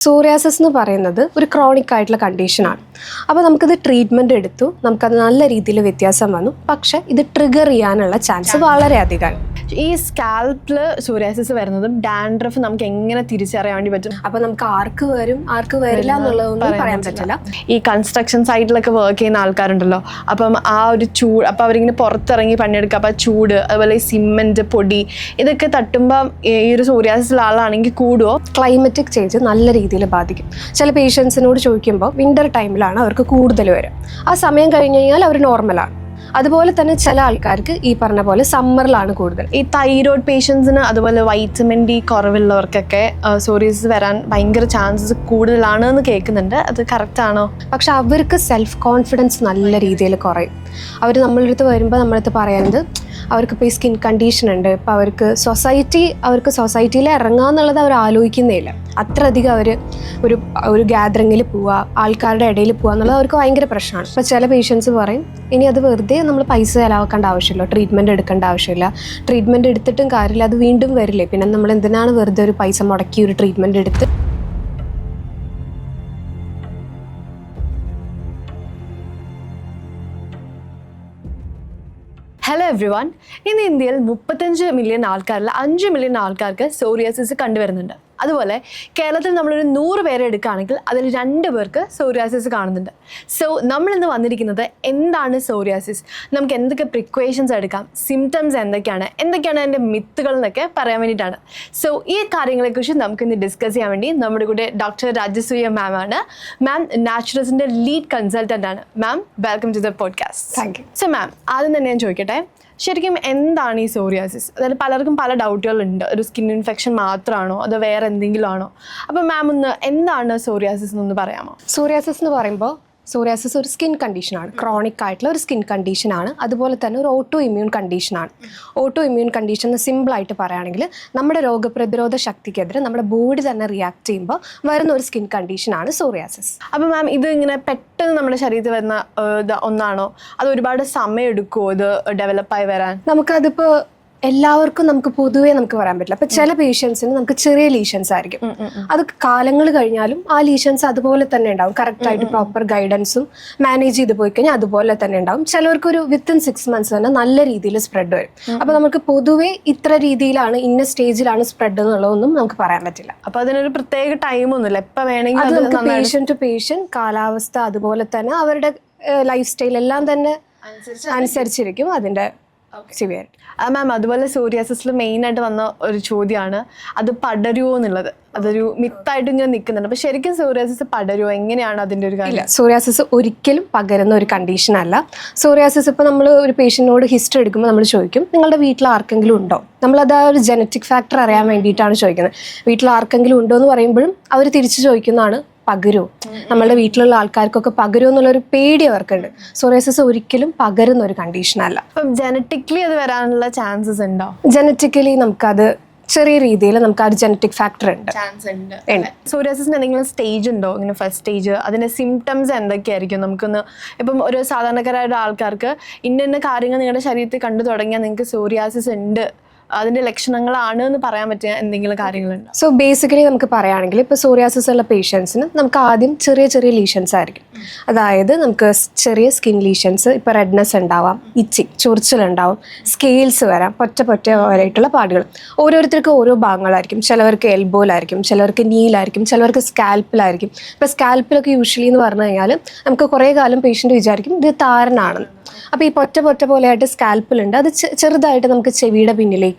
Psoriasis എന്ന് പറയുന്നത് ഒരു ക്രോണിക് ആയിട്ടുള്ള കണ്ടീഷനാണ്. അപ്പോൾ നമുക്കിത് ട്രീറ്റ്മെൻറ്റ് എടുത്തു, നമുക്കത് നല്ല രീതിയിൽ വ്യത്യാസം വന്നു. പക്ഷേ ഇത് ട്രിഗർ ചെയ്യാനുള്ള ചാൻസ് വളരെ അധികമാണ്. ഈ സ്കാൽപ്പിൽ സോറിയാസിസ് വരുന്നതും ഡാൻഡ്രഫ് നമുക്ക് എങ്ങനെ തിരിച്ചറിയാൻ വേണ്ടി പറ്റും? അപ്പോൾ നമുക്ക് ആർക്ക് വരും ആർക്ക് വരില്ല എന്നുള്ളതൊന്നും പറയാൻ പറ്റില്ല. ഈ കൺസ്ട്രക്ഷൻ സൈറ്റിലൊക്കെ വർക്ക് ചെയ്യുന്ന ആൾക്കാരുണ്ടല്ലോ, അപ്പം ആ ഒരു ചൂട്, അപ്പം അവരിങ്ങനെ പുറത്തിറങ്ങി പണിയെടുക്കുക, അപ്പം ചൂട്, അതുപോലെ ഈ സിമെൻറ്റ് പൊടി ഇതൊക്കെ തട്ടുമ്പം ഈ ഒരു സോറിയാസിസ് ആളാണെങ്കിൽ കൂടുമോ? ക്ലൈമറ്റിക് ചേഞ്ച് നല്ല രീതിയിൽ ബാധിക്കും. ചില പേഷ്യൻസിനോട് ചോദിക്കുമ്പോൾ വിൻ്റർ ടൈമിലാണ് അവർക്ക് കൂടുതൽ വരും. ആ സമയം കഴിഞ്ഞ് കഴിഞ്ഞാൽ അവർ നോർമലാണ്. അതുപോലെ തന്നെ ചില ആൾക്കാർക്ക് ഈ പറഞ്ഞ പോലെ സമ്മറിലാണ് കൂടുതൽ. ഈ തൈറോയ്ഡ് പേഷ്യൻസിന് അതുപോലെ വൈറ്റമിൻ ഡി കുറവുള്ളവർക്കൊക്കെ സോറിയാസിസ് വരാൻ ഭയങ്കര ചാൻസസ് കൂടുതലാണ് എന്ന് കേൾക്കുന്നുണ്ട്. അത് കറക്റ്റ് ആണോ? പക്ഷെ അവർക്ക് സെൽഫ് കോൺഫിഡൻസ് നല്ല രീതിയിൽ കുറയും. അവർ നമ്മളുടെ അടുത്ത് വരുമ്പോൾ നമ്മളടുത്ത് പറയുന്നത് അവർക്കിപ്പോൾ ഈ സ്കിൻ കണ്ടീഷൻ ഉണ്ട്, ഇപ്പോൾ അവർക്ക് സൊസൈറ്റിയിൽ ഇറങ്ങാന്നുള്ളത് അവർ ആലോചിക്കുന്നേ ഇല്ല. അത്രയധികം അവർ ഒരു ഗ്യാതറിങ്ങിൽ പോവുക, ആൾക്കാരുടെ ഇടയിൽ പോവുക എന്നുള്ളത് അവർക്ക് ഭയങ്കര പ്രശ്നമാണ്. ഇപ്പോൾ ചില പേഷ്യൻസ് പറയും ഇനി അത് വെറുതെ നമ്മൾ പൈസ ചിലവാക്കേണ്ട ആവശ്യമില്ല, ട്രീറ്റ്മെൻറ്റ് എടുക്കേണ്ട ആവശ്യമില്ല, ട്രീറ്റ്മെൻറ്റ് എടുത്തിട്ടും കാര്യമില്ല, അത് വീണ്ടും വരില്ലേ, പിന്നെ നമ്മൾ എന്തിനാണ് വെറുതെ ഒരു പൈസ മുടക്കി ഒരു ട്രീറ്റ്മെൻറ്റ് എടുത്ത്. Hello everyone. ഇന്ന് ഇന്ത്യയിൽ 35 മില്യൺ ആൾക്കാരിൽ 5 മില്യൺ ആൾക്കാർക്ക് സോറിയാസിസ് കണ്ടുവരുന്നുണ്ട്. അതുപോലെ കേരളത്തിൽ നമ്മളൊരു 100 പേരെ എടുക്കുകയാണെങ്കിൽ അതിൽ 2 പേർക്ക് സോറിയാസിസ് കാണുന്നുണ്ട്. സോ നമ്മളിന്ന് വന്നിരിക്കുന്നത് എന്താണ് സോറിയാസിസ്, നമുക്ക് എന്തൊക്കെ പ്രിക്വേഷൻസ് എടുക്കാം, സിംറ്റംസ് എന്തൊക്കെയാണ് അതിൻ്റെ മിത്തുകൾ എന്നൊക്കെ പറയാൻ വേണ്ടിയിട്ടാണ്. സോ ഈ കാര്യങ്ങളെക്കുറിച്ച് നമുക്കിന്ന് ഡിസ്കസ് ചെയ്യാൻ വേണ്ടി നമ്മുടെ കൂടെ ഡോക്ടർ രാജസൂയ മാം ആണ്. മാം നാച്ചുറൽസിൻ്റെ ലീഡ് കൺസൾട്ടൻ്റ് ആണ്. Ma'am, welcome to the podcast. Thank you. So ma'am, ആദ്യം തന്നെ ഞാൻ ചോദിക്കട്ടെ, ശരിക്കും എന്താണ് ഈ സോറിയാസിസ്? അതായത് പലർക്കും പല ഡൗട്ടുകളുണ്ട്. ഒരു സ്കിൻ ഇൻഫെക്ഷൻ മാത്രമാണോ അതോ വേറെ എന്തെങ്കിലും ആണോ? അപ്പോൾ മാം ഒന്ന് എന്താണ് സോറിയാസിസ് എന്നൊന്ന് പറയാമോ? സോറിയാസിസ് എന്ന് പറയുമ്പോൾ സോറിയാസിസ് ഒരു സ്കിൻ കണ്ടീഷനാണ്, ക്രോണിക് ആയിട്ടുള്ള ഒരു സ്കിൻ കണ്ടീഷനാണ്. അതുപോലെ തന്നെ ഒരു ഓട്ടോ ഇമ്മ്യൂൺ കണ്ടീഷനാണ്. ഓട്ടോ ഇമ്മ്യൂൺ കണ്ടീഷൻ എന്ന് സിമ്പിളായിട്ട് പറയുകയാണെങ്കിൽ നമ്മുടെ രോഗപ്രതിരോധ ശക്തിക്കെതിരെ നമ്മുടെ ബോഡി തന്നെ റിയാക്ട് ചെയ്യുമ്പോൾ വരുന്ന ഒരു സ്കിൻ കണ്ടീഷനാണ് സോറിയാസിസ്. അപ്പോൾ മാം, ഇത് ഇങ്ങനെ പെട്ടെന്ന് നമ്മുടെ ശരീരത്തിൽ വരുന്ന ഒന്നാണോ അത് ഒരുപാട് സമയം എടുക്കുമോ ഇത് ഡെവലപ്പായി വരാൻ? നമുക്കതിപ്പോൾ എല്ലാവർക്കും പൊതുവേ പറയാൻ പറ്റില്ല. അപ്പോൾ ചില പേഷ്യൻസിന് നമുക്ക് ചെറിയ ലീഷൻസ് ആയിരിക്കും, അത് കാലങ്ങൾ കഴിഞ്ഞാലും ആ ലീഷൻസ് അതുപോലെ തന്നെ ഉണ്ടാവും. കറക്റ്റായിട്ട് പ്രോപ്പർ ഗൈഡൻസും മാനേജ് ചെയ്ത് പോയി കഴിഞ്ഞാൽ അതുപോലെ തന്നെ ഉണ്ടാവും. ചിലവർക്കൊരു വിത്തിൻ 6 months തന്നെ നല്ല രീതിയിൽ സ്പ്രെഡ് വരും. അപ്പോൾ നമുക്ക് പൊതുവേ ഇത്ര രീതിയിലാണ്, ഇന്ന സ്റ്റേജിലാണ് സ്പ്രെഡ് എന്നുള്ളതൊന്നും നമുക്ക് പറയാൻ പറ്റില്ല. അപ്പോൾ അതിനൊരു പ്രത്യേക ടൈമൊന്നുമില്ല, എപ്പോൾ വേണമെങ്കിൽ അത് നമുക്ക് പേഷ്യൻ്റ് ടു പേഷ്യൻ്റ്, കാലാവസ്ഥ, അതുപോലെ തന്നെ അവരുടെ ലൈഫ് സ്റ്റൈൽ എല്ലാം തന്നെ അനുസരിച്ചിരിക്കും അതിൻ്റെ സിവിയറിറ്റി. മാം, അതുപോലെ സോറിയാസിസിൽ മെയിനായിട്ട് വന്ന ഒരു ചോദ്യമാണ് അത് പടരുമോ എന്നുള്ളത്. അതൊരു മിത്തായിട്ട് ഇങ്ങനെ നിൽക്കുന്നുണ്ട്. അപ്പോൾ ശരിക്കും സോറിയാസിസ് പടരുമോ? എങ്ങനെയാണ് അതിൻ്റെ ഒരു കാര്യം? സോറിയാസിസ് ഒരിക്കലും പകരുന്ന ഒരു കണ്ടീഷൻ അല്ല. സോറിയാസിസ് ഇപ്പോൾ നമ്മൾ ഒരു പേഷ്യൻറ്റിനോട് ഹിസ്റ്ററി എടുക്കുമ്പോൾ നമ്മൾ ചോദിക്കും നിങ്ങളുടെ വീട്ടിൽ ആർക്കെങ്കിലും ഉണ്ടോ. നമ്മളത് ആ ഒരു ജനറ്റിക് ഫാക്ടർ അറിയാൻ വേണ്ടിയിട്ടാണ് ചോദിക്കുന്നത്. വീട്ടിൽ ആർക്കെങ്കിലും ഉണ്ടോ എന്ന് പറയുമ്പോഴും അവർ തിരിച്ചു ചോദിക്കുന്നതാണ് പകരുമോ, നമ്മളുടെ വീട്ടിലുള്ള ആൾക്കാർക്കൊക്കെ പകരുമോ എന്നുള്ളൊരു പേടി അവർക്കുണ്ട്. സോറിയാസിസ് ഒരിക്കലും പകരുന്ന ഒരു കണ്ടീഷനല്ല. അപ്പം ജനറ്റിക്കലി അത് വരാനുള്ള ചാൻസസ് ഉണ്ടോ? ജനറ്റിക്കലി നമുക്കത് ചെറിയ രീതിയിൽ നമുക്ക് ആ ഒരു ജനറ്റിക് ഫാക്ടർ ഉണ്ട്. സോറിയാസിന് എന്തെങ്കിലും സ്റ്റേജ് ഉണ്ടോ? ഇങ്ങനെ ഫസ്റ്റ് സ്റ്റേജ്, അതിൻ്റെ സിംറ്റംസ് എന്തൊക്കെയായിരിക്കും? നമുക്കൊന്ന് ഇപ്പം ഒരു സാധാരണക്കാരായ ആൾക്കാർക്ക് ഇന്ന കാര്യങ്ങൾ നിങ്ങളുടെ ശരീരത്തിൽ കണ്ടു തുടങ്ങിയാൽ നിങ്ങൾക്ക് സോറിയാസിസ് ഉണ്ട്, അതിൻ്റെ ലക്ഷണങ്ങളാണ് എന്ന് പറയാൻ പറ്റിയ എന്തെങ്കിലും കാര്യങ്ങളുണ്ടോ? സോ ബേസിക്കലി നമുക്ക് പറയുകയാണെങ്കിൽ ഇപ്പോൾ സോറിയാസിസ് ഉള്ള പേഷ്യൻസിന് നമുക്ക് ആദ്യം ചെറിയ ചെറിയ ലീഷൻസ് ആയിരിക്കും. അതായത് നമുക്ക് ചെറിയ സ്കിൻ ലീഷൻസ്, ഇപ്പോൾ റെഡ്നെസ് ഉണ്ടാവാം, ഇച്ചിങ്, ചൊറിച്ചിലുണ്ടാവും, സ്കെയിൽസ് വരാം, പൊറ്റ പോലെയായിട്ടുള്ള പാടുകൾ. ഓരോരുത്തർക്കും ഓരോ ഭാഗങ്ങളായിരിക്കും. ചിലവർക്ക് എൽബോയിലായിരിക്കും, ചിലവർക്ക് നീലായിരിക്കും, ചിലവർക്ക് സ്കാൽപ്പിലായിരിക്കും. ഇപ്പോൾ സ്കാൽപ്പിലൊക്കെ യൂഷ്വലി എന്ന് പറഞ്ഞു കഴിഞ്ഞാൽ നമുക്ക് കുറേ കാലം പേഷ്യൻ്റ് വിചാരിക്കും ഇത് താരനാണെന്ന്. അപ്പോൾ ഈ പൊറ്റ പോലെയായിട്ട് സ്കാൽപ്പിലുണ്ട്, അത് ചെറുതായിട്ട് നമുക്ക് ചെവിയുടെ പിന്നിലേക്കും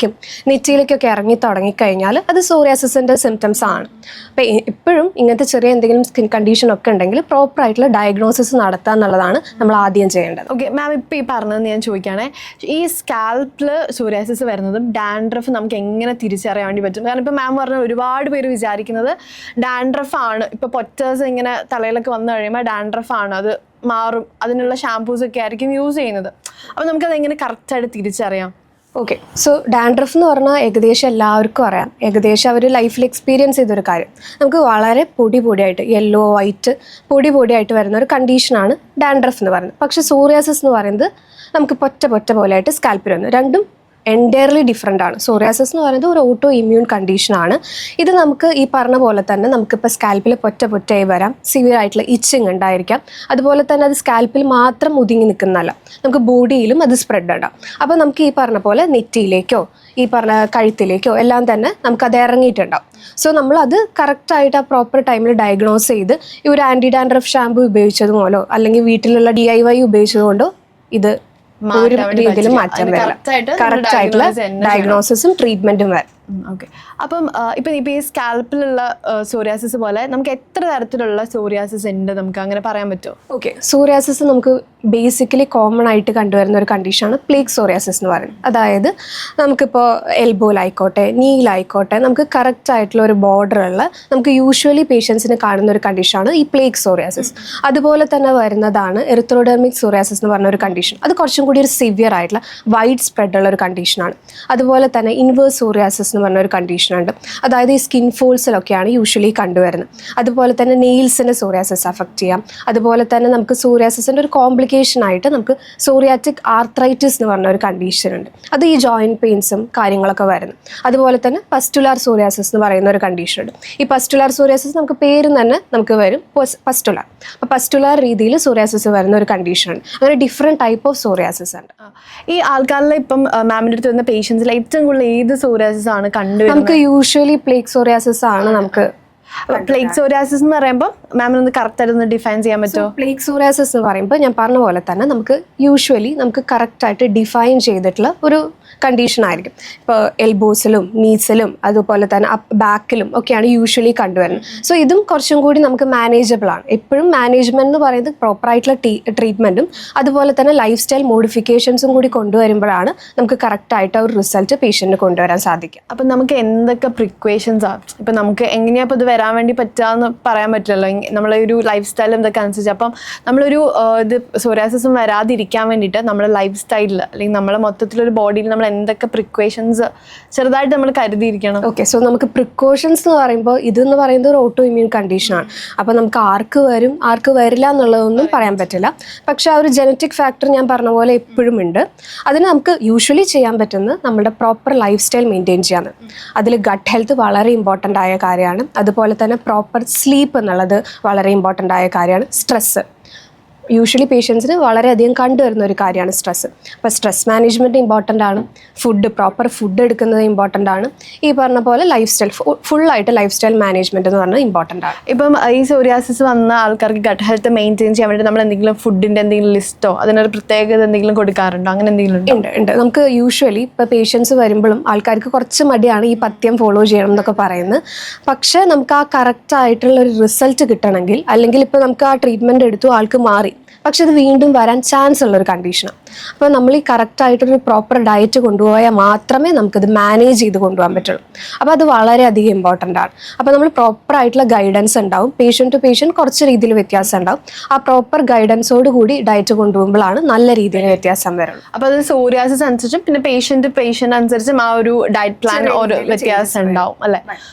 നെറ്റിയിലേക്കൊക്കെ ഇറങ്ങി തുടങ്ങിക്കഴിഞ്ഞാൽ അത് സോറിയാസിസിൻ്റെ സിംറ്റംസ് ആണ്. അപ്പോൾ ഇപ്പോഴും ഇങ്ങനത്തെ ചെറിയ എന്തെങ്കിലും സ്കിൻ കണ്ടീഷൻ ഒക്കെ ഉണ്ടെങ്കിൽ പ്രോപ്പറായിട്ടുള്ള ഡയഗ്നോസിസ് നടത്തുക എന്നുള്ളതാണ് നമ്മൾ ആദ്യം ചെയ്യേണ്ടത്. ഓക്കെ മാം, ഇപ്പോൾ ഈ പറഞ്ഞത് ഞാൻ ചോദിക്കുകയാണെ, ഈ സ്കാൽപ്പിൽ സോറിയാസിസ് വരുന്നതും ഡാൻഡ്രഫ് നമുക്ക് എങ്ങനെ തിരിച്ചറിയാൻ വേണ്ടി പറ്റും? കാരണം ഇപ്പോൾ മാം പറഞ്ഞ ഒരുപാട് പേര് വിചാരിക്കുന്നത് ഡാൻഡ്രഫ് ആണ്, ഇപ്പോൾ പൊറ്റേഴ്സ് ഇങ്ങനെ തലയിലൊക്കെ വന്നു കഴിയുമ്പോൾ ഡാൻഡ്രഫ് ആണ്, അത് മാറും, അതിനുള്ള ഷാംപൂസ് ഒക്കെ ആയിരിക്കും യൂസ് ചെയ്യുന്നത്. അപ്പോൾ നമുക്കത് എങ്ങനെ കറക്റ്റായിട്ട് തിരിച്ചറിയാം? ഓക്കെ, സോ ഡാൻഡ്രഫ് എന്ന് പറഞ്ഞാൽ ഏകദേശം എല്ലാവർക്കും അറിയാം, ഏകദേശം അവർ ലൈഫിൽ എക്സ്പീരിയൻസ് ചെയ്തൊരു കാര്യം. നമുക്ക് വളരെ പൊടിയായിട്ട് യെല്ലോ വൈറ്റ് പൊടിയായിട്ട് വരുന്ന ഒരു കണ്ടീഷനാണ് ഡാൻഡ്രഫ് എന്ന് പറയുന്നത്. പക്ഷേ സോറിയാസിസ് എന്ന് പറയുന്നത് നമുക്ക് പൊറ്റ പോലെയായിട്ട് സ്കാൽപ്പിൽ വരുന്നു. രണ്ടും എൻറ്റയർലി ഡിഫറെൻ്റ് ആണ്. സോറിയാസിസ് എന്ന് പറയുന്നത് ഒരു ഓട്ടോ ഇമ്മ്യൂൺ കണ്ടീഷനാണ്. ഇത് നമുക്ക് ഈ പറഞ്ഞ പോലെ തന്നെ നമുക്കിപ്പോൾ സ്കാൽപ്പിൽ പൊറ്റയായി വരാം, സിവിയർ ആയിട്ടുള്ള ഇച്ചിങ് ഉണ്ടായിരിക്കാം. അതുപോലെ തന്നെ അത് സ്കാൽപ്പിൽ മാത്രം ഒതുങ്ങി നിൽക്കുന്നതല്ല, നമുക്ക് ബോഡിയിലും അത് സ്പ്രെഡ് ഉണ്ടാവും. അപ്പോൾ നമുക്ക് ഈ പറഞ്ഞ പോലെ നെറ്റിയിലേക്കോ ഈ പറഞ്ഞ കഴുത്തിലേക്കോ എല്ലാം തന്നെ നമുക്കത് ഇറങ്ങിയിട്ടുണ്ടാവും. സോ നമ്മളത് കറക്റ്റായിട്ട് ആ പ്രോപ്പർ ടൈമിൽ ഡയഗ്നോസ് ചെയ്ത് ഈ ഒരു ആൻറ്റി ഡാൻഡ്രഫ് ഷാമ്പു ഉപയോഗിച്ചത് മൂലമോ അല്ലെങ്കിൽ വീട്ടിലുള്ള DIY ഉപയോഗിച്ചതുകൊണ്ടോ ഇത് ഒരു രീതിയിലും മാറ്റം വരില്ല. കറക്റ്റ് ആയിട്ടുള്ള ഡയഗ്നോസിസും ട്രീറ്റ്മെന്റും വരും. ഓക്കെ. അപ്പം ഇപ്പം ഈ സ്കാൽപ്പിലുള്ള സോറിയാസിസ് പോലെ നമുക്ക് എത്ര തരത്തിലുള്ള സോറിയാസിസ് ഉണ്ട്, നമുക്ക് അങ്ങനെ പറയാൻ പറ്റുമോ? ഓക്കെ, സോറിയാസിസ് നമുക്ക് ബേസിക്കലി കോമൺ ആയിട്ട് കണ്ടുവരുന്ന ഒരു കണ്ടീഷനാണ് പ്ലേഗ് സോറിയാസിസ് എന്ന് പറയുന്നത്. അതായത് നമുക്കിപ്പോൾ എൽബോയിലായിക്കോട്ടെ നീയിലായിക്കോട്ടെ നമുക്ക് കറക്റ്റ് ആയിട്ടുള്ള ഒരു ബോർഡറുള്ള നമുക്ക് യൂഷ്വലി പേഷ്യൻസിന് കാണുന്ന ഒരു കണ്ടീഷനാണ് ഈ പ്ലേഗ് സോറിയാസിസ്. അതുപോലെ തന്നെ വരുന്നതാണ് എറിത്രോഡെർമിക് സോറിയാസിസ് എന്ന് പറഞ്ഞ ഒരു കണ്ടീഷൻ. അത് കുറച്ചും കൂടി ഒരു സിവിയർ ആയിട്ടുള്ള വൈഡ് സ്പ്രെഡ് ഉള്ള ഒരു കണ്ടീഷനാണ്. അതുപോലെ തന്നെ ഇൻവേഴ്സ് സോറിയാസിസ് എന്ന് പറഞ്ഞ ഒരു കണ്ടീഷനുണ്ട്. അതായത് ഈ സ്കിൻ ഫോൾസിലൊക്കെയാണ് യൂഷ്വലി കണ്ടുവരുന്നത്. അതുപോലെ തന്നെ നെയിൽസിന് സോറിയാസിസ് അഫക്റ്റ് ചെയ്യാം. അതുപോലെ തന്നെ നമുക്ക് സോറിയാസിസിൻ്റെ ഒരു കോംപ്ലിക്കേഷൻ ആയിട്ട് നമുക്ക് സോറിയാറ്റിക് ആർത്രൈറ്റിസ് എന്ന് പറഞ്ഞ ഒരു കണ്ടീഷൻ ഉണ്ട്. അത് ഈ ജോയിൻറ്റ് പെയിൻസും കാര്യങ്ങളൊക്കെ വരുന്നു. അതുപോലെ തന്നെ പസ്റ്റുലാർ സോറിയാസിസ് എന്ന് പറയുന്ന ഒരു കണ്ടീഷൻ ഉണ്ട്. ഈ പസ്റ്റുലാർ സോറിയാസിസ് നമുക്ക് പേരും തന്നെ നമുക്ക് വരും പസ്റ്റുലാർ. അപ്പോൾ പസ്റ്റുലാർ രീതിയിൽ സോറിയാസിസ് വരുന്ന ഒരു കണ്ടീഷനുണ്ട്. അങ്ങനെ ഡിഫറെൻറ്റ് ടൈപ്പ് ഓഫ് സോറിയാസിസ് ഉണ്ട്. ഈ ആൾക്കാരിലെ ഇപ്പം മാമിൻ്റെ അടുത്ത് വരുന്ന പേഷ്യൻസിൽ ഏറ്റവും കൂടുതൽ ഏത് സോറിയാസിസ് ആണ് കണ്ടുവരുന്നത്? നമുക്ക് യൂഷ്വലി പ്ലേഗ് സോറിയാസിസ് ആണ് നമുക്ക്. പ്ലേഗ് സോറിയാസിസ് എന്ന് പറയുമ്പോൾ മാമിനൊന്ന് കറക്റ്റായിട്ട് ഒന്ന് ഡിഫൈൻ ചെയ്യാൻ പറ്റുമോ? പ്ലേഗ് സോറിയാസിസ് എന്ന് പറയുമ്പോൾ ഞാൻ പറഞ്ഞ പോലെ തന്നെ നമുക്ക് യൂഷ്വലി നമുക്ക് കറക്റ്റായിട്ട് ഡിഫൈൻ ചെയ്തിട്ടുള്ള ഒരു കണ്ടീഷൻ ആയിരിക്കും. ഇപ്പോൾ എൽബോസിലും നീസിലും അതുപോലെ തന്നെ ബാക്കിലും ഒക്കെയാണ് യൂഷ്വലി കണ്ടുവരുന്നത്. സോ ഇതും കുറച്ചും കൂടി നമുക്ക് മാനേജബിൾ ആണ്. എപ്പോഴും മാനേജ്മെന്റ് എന്ന് പറയുന്നത് പ്രോപ്പറായിട്ടുള്ള ട്രീറ്റ്മെൻറ്റും അതുപോലെ തന്നെ ലൈഫ് സ്റ്റൈൽ മോഡിഫിക്കേഷൻസും കൂടി കൊണ്ടുവരുമ്പോഴാണ് നമുക്ക് കറക്റ്റായിട്ട് ഒരു റിസൾട്ട് പേഷ്യൻറ്റിന് കൊണ്ടുവരാൻ സാധിക്കും. അപ്പം നമുക്ക് എന്തൊക്കെ പ്രിക്വേഷൻസ് ആണ്, ഇപ്പം നമുക്ക് എങ്ങനെയാണ് ഇപ്പോൾ ഇത് വരാൻ വേണ്ടി പറ്റുകയെന്ന് പറയാൻ പറ്റില്ലല്ലോ, നമ്മളെ ഒരു ലൈഫ് സ്റ്റൈൽ എന്തൊക്കെ അനുസരിച്ച്. അപ്പം നമ്മളൊരു ഇത് സോറിയാസിസും വരാതിരിക്കാൻ വേണ്ടിയിട്ട് നമ്മുടെ ലൈഫ് സ്റ്റൈലിൽ അല്ലെങ്കിൽ നമ്മളെ മൊത്തത്തിലൊരു ബോഡിയിൽ നമ്മൾ എന്തൊക്കെ പ്രിക്കോഷൻസ് ചെറുതായിട്ട് നമ്മൾ കരുതിയിരിക്കണം? ഓക്കെ, സോ നമുക്ക് പ്രിക്കോഷൻസ് എന്ന് പറയുമ്പോൾ ഇതെന്ന് പറയുന്നത് ഒരു ഓട്ടോ ഇമ്മ്യൂൺ കണ്ടീഷനാണ്. അപ്പോൾ നമുക്ക് ആർക്ക് വരും ആർക്ക് വരില്ല എന്നുള്ളതൊന്നും പറയാൻ പറ്റില്ല. പക്ഷേ ആ ഒരു ജനറ്റിക് ഫാക്ടർ ഞാൻ പറഞ്ഞ പോലെ എപ്പോഴും ഉണ്ട്. അതിന് നമുക്ക് യൂഷ്വലി ചെയ്യാൻ പറ്റുന്നത് നമ്മുടെ പ്രോപ്പർ ലൈഫ് സ്റ്റൈൽ മെയിൻറ്റെയിൻ ചെയ്യാന്ന്. അതിൽ ഗട്ട് ഹെൽത്ത് വളരെ ഇമ്പോർട്ടൻ്റ് ആയ കാര്യമാണ്. അതുപോലെ തന്നെ പ്രോപ്പർ സ്ലീപ്പ് എന്നുള്ളത് വളരെ ഇമ്പോർട്ടൻ്റ് ആയ കാര്യമാണ്. സ്ട്രെസ്സ് യൂഷ്വലി പേഷ്യൻസിന് വളരെയധികം കണ്ടുവരുന്ന ഒരു കാര്യമാണ് സ്ട്രെസ്സ്. അപ്പോൾ സ്ട്രെസ് മാനേജ്മെൻറ്റ് ഇമ്പോർട്ടൻ്റ് ആണ്. പ്രോപ്പർ ഫുഡ് എടുക്കുന്നത് ഇമ്പോർട്ടൻ്റ് ആണ്. ഈ പറഞ്ഞ പോലെ ലൈഫ് സ്റ്റൈൽ ഫുള്ളായിട്ട് ലൈഫ് സ്റ്റൈൽ മാനേജ്മെൻറ്റ് എന്ന് പറഞ്ഞാൽ ഇമ്പോർട്ടൻ്റ് ആണ്. ഇപ്പം ഈ സോറിയാസിസ് വന്ന ആൾക്കാർക്ക് ഗട്ട് ഹെൽത്ത് മെയിൻറ്റെയിൻ ചെയ്യാൻ വേണ്ടി നമ്മൾ എന്തെങ്കിലും ഫുഡിൻ്റെ എന്തെങ്കിലും ലിസ്റ്റോ അതിനൊരു പ്രത്യേകത എന്തെങ്കിലും കൊടുക്കാറുണ്ടോ? അങ്ങനെ എന്തെങ്കിലും ഉണ്ട്. നമുക്ക് യൂഷ്വലി ഇപ്പോൾ പേഷ്യൻസ് വരുമ്പോഴും ആൾക്കാർക്ക് കുറച്ച് മടിയാണ് ഈ പഥ്യം ഫോളോ ചെയ്യണം എന്നൊക്കെ പറയുന്നത്. പക്ഷേ നമുക്ക് ആ കറക്റ്റ് ആയിട്ടുള്ള ഒരു റിസൾട്ട് കിട്ടണമെങ്കിൽ, അല്ലെങ്കിൽ ഇപ്പോൾ നമുക്ക് ആ ട്രീറ്റ്മെൻറ്റ് എടുത്തു ആൾക്ക് മാറി, പക്ഷെ അത് വീണ്ടും വരാൻ ചാൻസ് ഉള്ളൊരു കണ്ടീഷനാണ്. അപ്പോൾ നമ്മൾ ഈ കറക്റ്റായിട്ടൊരു പ്രോപ്പർ ഡയറ്റ് കൊണ്ടുപോയാൽ മാത്രമേ നമുക്കത് മാനേജ് ചെയ്ത് കൊണ്ടുപോകാൻ പറ്റുള്ളൂ. അപ്പോൾ അത് വളരെയധികം ഇമ്പോർട്ടൻ്റ് ആണ്. അപ്പോൾ നമ്മൾ പ്രോപ്പറായിട്ടുള്ള ഗൈഡൻസ് ഉണ്ടാവും. പേഷ്യൻ്റ് ടു പേഷ്യൻ്റ് കുറച്ച് രീതിയിൽ വ്യത്യാസം ഉണ്ടാവും. ആ പ്രോപ്പർ ഗൈഡൻസോട് കൂടി ഡയറ്റ് കൊണ്ടുപോകുമ്പോഴാണ് നല്ല രീതിയിൽ വ്യത്യാസം വരുള്ളൂ. അപ്പോൾ അത് സോറിയാസിസ് അനുസരിച്ചും പിന്നെ പേഷ്യൻ്റ് അനുസരിച്ചും ആ ഒരു ഡയറ്റ് പ്ലാൻ ഒരു വ്യത്യാസം ഉണ്ടാവും അല്ലേ?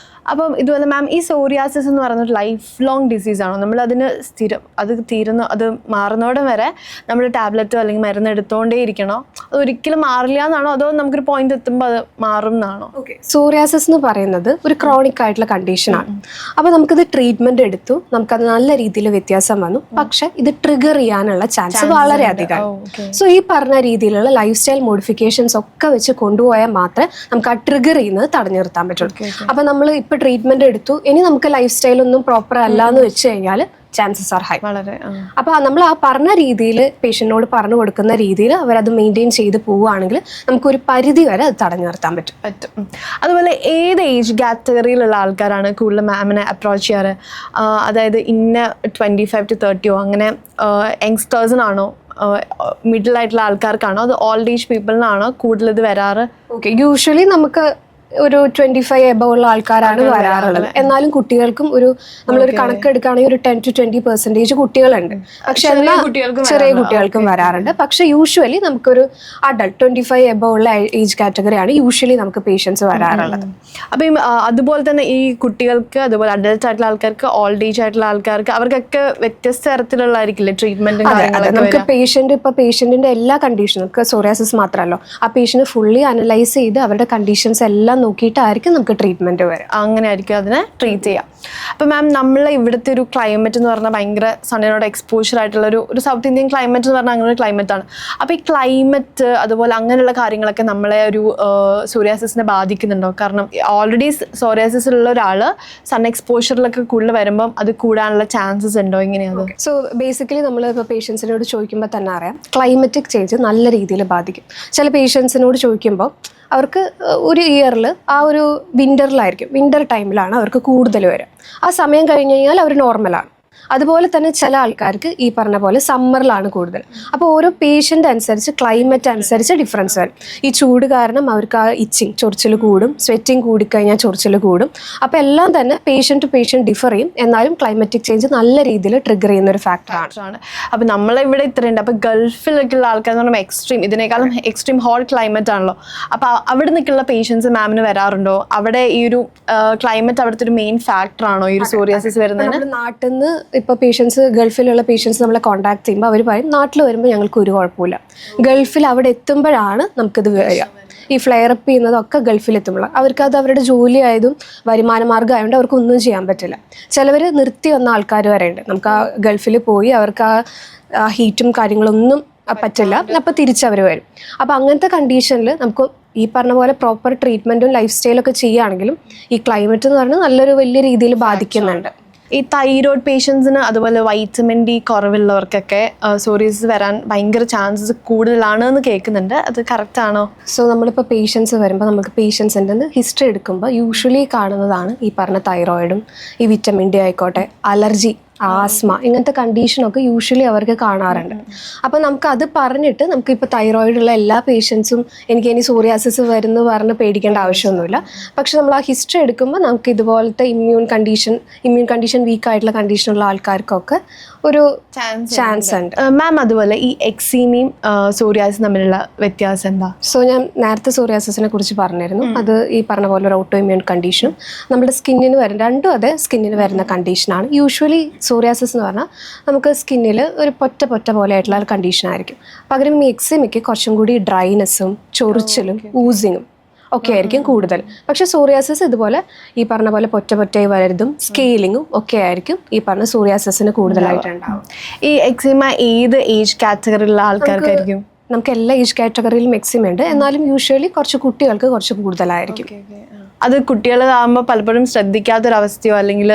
അപ്പം ഇതുപോലെ മാം, ഈ സോറിയാസിസ് എന്ന് പറയുന്നത് ലൈഫ് ലോങ് ഡിസീസാണോ? നമ്മളതിന് അത് മാറുന്നോടെ വരെ നമ്മൾ ടാബ്ലറ്റോ അല്ലെങ്കിൽ മരുന്ന് എടുത്തുകൊണ്ടേ ഇരിക്കണോ? അത് ഒരിക്കലും മാറില്ല എന്നാണോ, അതോ നമുക്കൊരു പോയിന്റ് എത്തുമ്പോൾ അത് മാറും എന്നാണോ? ഓക്കെ, സോറിയാസിസ് എന്ന് പറയുന്നത് ഒരു ക്രോണിക് ആയിട്ടുള്ള കണ്ടീഷനാണ്. അപ്പോൾ നമുക്കിത് ട്രീറ്റ്മെൻറ്റ് എടുത്തു, നമുക്കത് നല്ല രീതിയിൽ വ്യത്യാസം വന്നു, പക്ഷെ ഇത് ട്രിഗർ ചെയ്യാനുള്ള ചാൻസ് വളരെ അധികമാണ്. സോ ഈ പറഞ്ഞ രീതിയിലുള്ള ലൈഫ് സ്റ്റൈൽ മോഡിഫിക്കേഷൻസ് ഒക്കെ വെച്ച് കൊണ്ടുപോയാൽ മാത്രമേ നമുക്ക് ആ ട്രിഗർ ചെയ്യുന്നത് തടഞ്ഞു നിർത്താൻ പറ്റുള്ളൂ. അപ്പോൾ നമ്മൾ ഇപ്പോൾ ട്രീറ്റ്മെന്റ് എടുത്തു, ഇനി നമുക്ക് ലൈഫ് സ്റ്റൈൽ ഒന്നും പ്രോപ്പർ അല്ല എന്ന് വെച്ച് കഴിഞ്ഞാൽ ചാൻസസ് ആർ ഹൈ. അപ്പോൾ നമ്മൾ ആ പറഞ്ഞ രീതിയിൽ പേഷ്യന്റിനോട് പറഞ്ഞു കൊടുക്കുന്ന രീതിയിൽ അവരത് മെയിൻറ്റെയിൻ ചെയ്ത് പോവുകയാണെങ്കിൽ നമുക്കൊരു പരിധി വരെ അത് തടഞ്ഞു നിർത്താൻ പറ്റും. അതുപോലെ ഏത് ഏജ് കാറ്റഗറിയിലുള്ള ആൾക്കാരാണ് കൂടുതൽ മാമിനെ അപ്രോച്ച് ചെയ്യാറ്? അതായത് ഇന്ന 25 to 30 അങ്ങനെ യങ്സ്റ്റേഴ്സിനാണോ, മിഡിൽ ആയിട്ടുള്ള ആൾക്കാർക്കാണോ, അത് ഓൾഡ് ഏജ് പീപ്പിളിനാണോ കൂടുതൽ ഇത് വരാറ്? ഓക്കെ, യൂഷ്വലി നമുക്ക് ഒരു 25 എബവ് ഉള്ള ആൾക്കാരാണ് വരാറുള്ളത്. എന്നാലും കുട്ടികൾക്കും നമ്മളൊരു കണക്കെടുക്കുകയാണെങ്കിൽ ഒരു 10-20% കുട്ടികളുണ്ട്. പക്ഷെ എന്നാൽ ചെറിയ കുട്ടികൾക്കും വരാറുണ്ട്. പക്ഷെ യൂഷ്വലി നമുക്കൊരു അഡൾട്ട് 25 എബവ് ഉള്ള ഏജ് കാറ്റഗറിയാണ് യൂഷ്വലി നമുക്ക് പേഷ്യൻസ് വരാറുള്ളത്. അപ്പം അതുപോലെ തന്നെ ഈ കുട്ടികൾക്ക് അതുപോലെ അഡൽട്ട് ആയിട്ടുള്ള ആൾക്കാർക്ക് ഓൾഡ് ഏജ് ആയിട്ടുള്ള ആൾക്കാർക്ക് അവർക്കൊക്കെ വ്യത്യസ്ത തരത്തിലുള്ളതായിരിക്കില്ലേ ട്രീറ്റ്മെന്റും കാര്യങ്ങളൊക്കെ? നമുക്ക് പേഷ്യന്റിന്റെ എല്ലാ കണ്ടീഷനും, നമുക്ക് സോറിയാസിസ് മാത്രമല്ലോ, ആ പേഷ്യന്റ് ഫുള്ളി അനലൈസ് ചെയ്ത് അവരുടെ കണ്ടീഷൻസ് എല്ലാം നോക്കിയിട്ടായിരിക്കും നമുക്ക് ട്രീറ്റ്മെന്റ് വരും. അങ്ങനെ ആയിരിക്കും അതിനെ ട്രീറ്റ് ചെയ്യാം. അപ്പം മാം, നമ്മളെ ഇവിടുത്തെ ഒരു ക്ലൈമറ്റ് എന്ന് പറഞ്ഞാൽ ഭയങ്കര സണ്ണിനോട് എക്സ്പോഷർ ആയിട്ടുള്ള ഒരു സൗത്ത് ഇന്ത്യൻ ക്ലൈമറ്റ് എന്ന് പറഞ്ഞാൽ അങ്ങനെ ഒരു ക്ലൈമറ്റ് ആണ്. അപ്പോൾ ഈ ക്ലൈമറ്റ് അതുപോലെ അങ്ങനെയുള്ള കാര്യങ്ങളൊക്കെ നമ്മളെ ഒരു സോറിയാസിസിനെ ബാധിക്കുന്നുണ്ടോ? കാരണം ഓൾറെഡി സോറിയാസിസ് ഉള്ള ഒരാൾ സൺ എക്സ്പോഷറിലൊക്കെ കൂടുതൽ വരുമ്പം അത് കൂടാനുള്ള ചാൻസസ് ഉണ്ടോ? എങ്ങനെയാണ്? സോ ബേസിക്കലി നമ്മൾ ഇപ്പോൾ പേഷ്യൻസിനോട് ചോദിക്കുമ്പോൾ തന്നെ അറിയാം, ക്ലൈമറ്റിക് ചേഞ്ച് നല്ല രീതിയിൽ ബാധിക്കും. ചില പേഷ്യൻസിനോട് ചോദിക്കുമ്പോൾ അവർക്ക് ഒരു ഇയറിൽ ആ ഒരു വിൻ്റർ ടൈമിലാണ് അവർക്ക് കൂടുതൽ വരിക. ആ സമയം കഴിഞ്ഞ് കഴിഞ്ഞാൽ അവർ നോർമലാണ്. അതുപോലെ തന്നെ ചില ആൾക്കാർക്ക് ഈ പറഞ്ഞ പോലെ സമ്മറിലാണ് കൂടുതൽ. അപ്പോൾ ഓരോ പേഷ്യൻ്റ് അനുസരിച്ച് ക്ലൈമറ്റ് അനുസരിച്ച് ഡിഫറൻസ് വരും. ഈ ചൂട് കാരണം അവർക്ക് ആ ഇച്ചിങ് ചൊറിച്ചിൽ കൂടും, സ്വെറ്റിങ് കൂടിക്കഴിഞ്ഞാൽ ചൊറിച്ചിൽ കൂടും. അപ്പോൾ എല്ലാം തന്നെ പേഷ്യൻ്റ് ടു പേഷ്യൻ്റ് ഡിഫർ ചെയ്യും. എന്നാലും ക്ലൈമറ്റിക് ചേഞ്ച് നല്ല രീതിയിൽ ട്രിഗർ ചെയ്യുന്ന ഒരു ഫാക്ടറാണ്. അപ്പോൾ നമ്മളിവിടെ ഇത്രയുണ്ട്. അപ്പോൾ ഗൾഫിലൊക്കെയുള്ള ആൾക്കാർ എന്ന് പറയുമ്പോൾ എക്സ്ട്രീം, ഇതിനേക്കാളും എക്സ്ട്രീം ഹോട്ട് ക്ലൈമറ്റ് ആണല്ലോ. അപ്പോൾ അവിടെ നിൽക്കുന്ന പേഷ്യൻസ് മാമിന് വരാറുണ്ടോ? അവിടെ ഈ ഒരു ക്ലൈമറ്റ് അവിടുത്തെ ഒരു മെയിൻ ഫാക്ടറാണോ ഈ ഒരു സോറിയാസിസ് വരുന്നതിന്? നാട്ടിൽ നിന്ന് ഇപ്പോൾ പേഷ്യൻസ്, ഗൾഫിലുള്ള പേഷ്യൻസ് നമ്മളെ കോൺടാക്ട് ചെയ്യുമ്പോൾ അവർ പറയും നാട്ടിൽ വരുമ്പോൾ ഞങ്ങൾക്ക് ഒരു കുഴപ്പമില്ല, ഗൾഫിൽ അവിടെ എത്തുമ്പോഴാണ് നമുക്കിത് വരിക. ഈ ഫ്ലെയർ അപ്പ് ചെയ്യുന്നതൊക്കെ ഗൾഫിലെത്തുമ്പോൾ അവർക്കത് അവരുടെ ജോലി ആയതും വരുമാന മാർഗ്ഗം ആയതുകൊണ്ട് അവർക്കൊന്നും ചെയ്യാൻ പറ്റില്ല. ചിലവർ നിർത്തി വന്ന ആൾക്കാർ വരെ ഉണ്ട്. നമുക്ക് ആ ഗൾഫിൽ പോയി അവർക്ക് ആ ഹീറ്റും കാര്യങ്ങളൊന്നും പറ്റില്ല, അപ്പോൾ തിരിച്ചവർ വരും. അപ്പോൾ അങ്ങനത്തെ കണ്ടീഷനിൽ നമുക്ക് ഈ പറഞ്ഞ പോലെ പ്രോപ്പർ ട്രീറ്റ്മെൻറ്റും ലൈഫ് സ്റ്റൈലൊക്കെ ചെയ്യുകയാണെങ്കിലും ഈ ക്ലൈമറ്റ് എന്ന് പറഞ്ഞാൽ നല്ലൊരു വലിയ രീതിയിൽ ബാധിക്കുന്നുണ്ട്. ഈ തൈറോയ്ഡ് പേഷ്യൻസിന് അതുപോലെ വൈറ്റമിൻ ഡി കുറവുള്ളവർക്കൊക്കെ സോറിയാസിസ് വരാൻ ഭയങ്കര ചാൻസസ് കൂടുതലാണ് എന്ന് കേൾക്കുന്നുണ്ട്. അത് കറക്റ്റ് ആണോ? സോ നമ്മളിപ്പോൾ പേഷ്യൻസ് വരുമ്പോൾ നമുക്ക് പേഷ്യൻസിൻ്റെ ഹിസ്റ്ററി എടുക്കുമ്പോൾ യൂഷ്വലി കാണുന്നതാണ് ഈ പറഞ്ഞ തൈറോയിഡും ഈ വിറ്റമിൻ ഡി ആയിക്കോട്ടെ, അലർജി, ആസ്മ, ഇങ്ങനത്തെ കണ്ടീഷനൊക്കെ യൂഷ്വലി അവർക്ക് കാണാറുണ്ട്. അപ്പോൾ നമുക്കത് പറഞ്ഞിട്ട് നമുക്കിപ്പോൾ തൈറോയിഡുള്ള എല്ലാ പേഷ്യൻസും എനിക്ക് ഇനി സോറിയാസിസ് വരുന്നു പറഞ്ഞ് പേടിക്കേണ്ട ആവശ്യമൊന്നുമില്ല. പക്ഷെ നമ്മൾ ആ ഹിസ്റ്ററി എടുക്കുമ്പോൾ നമുക്ക് ഇതുപോലത്തെ ഇമ്മ്യൂൺ കണ്ടീഷൻ വീക്കായിട്ടുള്ള കണ്ടീഷനുള്ള ആൾക്കാർക്കൊക്കെ ഒരു ചാൻസ് ഉണ്ട്. മാം, അതുപോലെ ഈ എക്സീമയും സോറിയാസിസും തമ്മിലുള്ള വ്യത്യാസം എന്താ? സോ ഞാൻ നേരത്തെ സോറിയാസിസിനെ കുറിച്ച് പറഞ്ഞിരുന്നു. അത് ഈ പറഞ്ഞ പോലെ ഒരു ഓട്ടോ ഇമ്മ്യൂൺ കണ്ടീഷനും നമ്മുടെ സ്കിന്നിന് വരുന്ന, രണ്ടും അതെ സ്കിന്നിന് വരുന്ന കണ്ടീഷനാണ്. യൂഷ്വലി സോറിയാസിസ് എന്ന് പറഞ്ഞാൽ നമുക്ക് സ്കിന്നിൽ ഒരു പൊറ്റ പോലെ ആയിട്ടുള്ള ഒരു കണ്ടീഷനായിരിക്കും. പകരം ഈ എക്സിമയ്ക്ക് കുറച്ചും കൂടി ഡ്രൈനെസ്സും ചൊറിച്ചിലും ഊസിങ്ങും ഒക്കെ ആയിരിക്കും കൂടുതൽ. പക്ഷെ സോറിയാസിസ് ഇതുപോലെ ഈ പറഞ്ഞ പോലെ പൊറ്റയായി വരതും സ്കെയിലിങ്ങും ഒക്കെ ആയിരിക്കും ഈ പറഞ്ഞ സോറിയാസിസിന് കൂടുതലായിട്ടുണ്ടാവും. ഈ എക്സിമ ഏത് ഏജ് കാറ്റഗറിയിലുള്ള ആൾക്കാർക്കായിരിക്കും? നമുക്ക് എല്ലാ ഏജ് കാറ്റഗറിയിലും എക്സിമ ഉണ്ട്. എന്നാലും യൂഷ്വലി കുറച്ച് കുട്ടികൾക്ക് കുറച്ച് കൂടുതലായിരിക്കും. അത് കുട്ടികളാകുമ്പോൾ പലപ്പോഴും ശ്രദ്ധിക്കാത്തൊരവസ്ഥയോ അല്ലെങ്കിൽ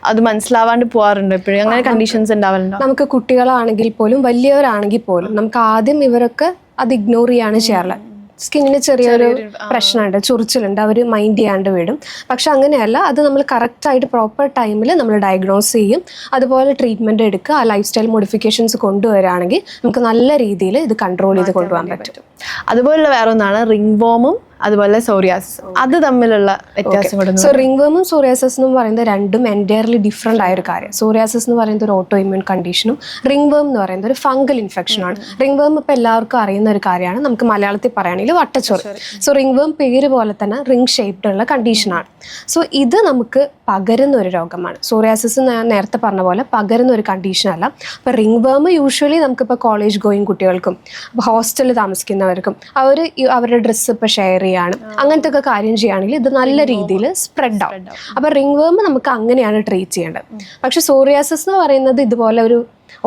അത് മനസ്സിലാവാണ്ട് പോകാറുണ്ടോ? എപ്പോഴും അങ്ങനെ കണ്ടീഷൻസ് ഉണ്ടാവാറുണ്ടോ? നമുക്ക് കുട്ടികളാണെങ്കിൽ പോലും വലിയവരാണെങ്കിൽ പോലും നമുക്ക് ആദ്യം ഇവരൊക്കെ അത് ഇഗ്നോർ ചെയ്യാണ് ചെയ്യാറുള്ളത്. സ്കിന്നിന് ചെറിയൊരു പ്രശ്നമുണ്ട്, ചൊറിച്ചിലുണ്ട്, അവർ മൈൻഡ് ചെയ്യാണ്ട് വിടും. പക്ഷെ അങ്ങനെയല്ല, അത് നമ്മൾ കറക്റ്റായിട്ട് പ്രോപ്പർ ടൈമിൽ നമ്മൾ ഡയഗ്നോസ് ചെയ്യും. അതുപോലെ ട്രീറ്റ്മെൻറ്റ് എടുക്കുക, ആ ലൈഫ് സ്റ്റൈൽ മോഡിഫിക്കേഷൻസ് കൊണ്ടുവരികയാണെങ്കിൽ നമുക്ക് നല്ല രീതിയിൽ ഇത് കൺട്രോൾ ചെയ്ത് കൊണ്ടുപോകാൻ പറ്റും. അതുപോലുള്ള വേറെ ഒന്നാണ് റിംഗ് വോമും അതുപോലെ സോറിയാസിസ്. അത് തമ്മിലുള്ള വ്യത്യാസം കൂടെ. സോ റിംഗ് വേമും സോറിയാസിസ് എന്ന് പറയുന്നത് രണ്ടും എൻറ്റയർലി ഡിഫറെൻ്റ് ആയ ഒരു കാര്യം. സോറിയാസിസ് എന്ന് പറയുന്നത് ഒരു ഓട്ടോ ഇമ്മ്യൂൺ കണ്ടീഷനും റിംഗ് വേം എന്ന് പറയുന്നത് ഒരു ഫംഗൽ ഇൻഫെക്ഷനാണ്. റിംഗ് വേം ഇപ്പോൾ എല്ലാവർക്കും അറിയുന്ന ഒരു കാര്യമാണ്. നമുക്ക് മലയാളത്തിൽ പറയുകയാണെങ്കിൽ വട്ടച്ചൊറി. സോ റിംഗ് വേം പേര് പോലെ തന്നെ റിംഗ് ഷേപ്ഡ് ഉള്ള കണ്ടീഷനാണ്. സോ ഇത് നമുക്ക് പകരുന്ന ഒരു രോഗമാണ്. സോറിയാസിസ് ഞാൻ നേരത്തെ പറഞ്ഞ പോലെ പകരുന്ന ഒരു കണ്ടീഷനല്ല. അപ്പോൾ റിംഗ് വേം യൂഷ്വലി നമുക്കിപ്പോൾ കോളേജ് ഗോയിങ് കുട്ടികൾക്കും ഹോസ്റ്റലിൽ താമസിക്കുന്നവർക്കും അവരുടെ ഡ്രസ്സ് ഇപ്പോൾ ഷെയർ ചെയ്യാണ്, അങ്ങനത്തെ ഒക്കെ കാര്യം ചെയ്യുകയാണെങ്കിൽ ഇത് നല്ല രീതിയിൽ സ്പ്രെഡ് ആവും. അപ്പോൾ റിംഗ് വേം നമുക്ക് അങ്ങനെയാണ് ട്രീറ്റ് ചെയ്യേണ്ടത്. പക്ഷെ സോറിയാസിസ് എന്ന് പറയുന്നത് ഇതുപോലെ ഒരു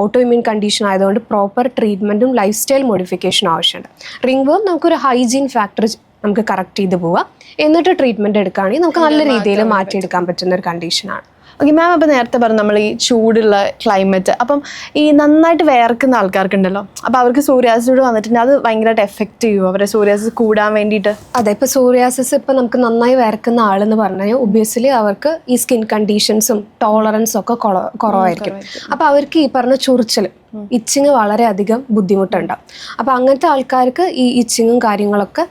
ഓട്ടോ ഇമ്മ്യൂൺ കണ്ടീഷൻ ആയതുകൊണ്ട് പ്രോപ്പർ ട്രീറ്റ്മെൻറ്റും ലൈഫ് സ്റ്റൈൽ മോഡിഫിക്കേഷനും ആവശ്യമുണ്ട്. റിംഗ് വേം നമുക്കൊരു ഹൈജീൻ ഫാക്ടർ നമുക്ക് കറക്റ്റ് ചെയ്ത് പോവാം, എന്നിട്ട് ട്രീറ്റ്മെൻറ്റ് എടുക്കുകയാണെങ്കിൽ നമുക്ക് നല്ല രീതിയിൽ മാറ്റിയെടുക്കാൻ പറ്റുന്ന ഒരു കണ്ടീഷനാണ്. ഓക്കെ മാം, അപ്പോൾ നേരത്തെ പറഞ്ഞു നമ്മൾ ഈ ചൂടുള്ള ക്ലൈമറ്റ്, അപ്പം ഈ നന്നായിട്ട് വേർക്കുന്ന ആൾക്കാർക്കുണ്ടല്ലോ, അപ്പോൾ അവർക്ക് സോറിയാസിസ് വന്നിട്ടുണ്ട്, അത് ഭയങ്കരമായിട്ട് എഫക്റ്റ് ചെയ്യുമോ അവരെ സോറിയാസിസ് കൂടാൻ വേണ്ടിയിട്ട്? അതെ, ഇപ്പോൾ സോറിയാസിസ് ഇപ്പോൾ നമുക്ക് നന്നായി വേർക്കുന്ന ആളെന്ന് പറഞ്ഞു കഴിഞ്ഞാൽ ഒബ്വിയസ്ലി അവർക്ക് ഈ സ്കിൻ കണ്ടീഷൻസും ടോളറൻസും ഒക്കെ കുറവായിരിക്കും. അപ്പോൾ അവർക്ക് ഈ പറഞ്ഞ ചൊറിച്ചിൽ ഇച്ചിങ് വളരെയധികം ബുദ്ധിമുട്ടുണ്ടാവും. അപ്പോൾ അങ്ങനത്തെ ആൾക്കാർക്ക് ഈ ഇച്ചിങ്ങും കാര്യങ്ങളൊക്കെ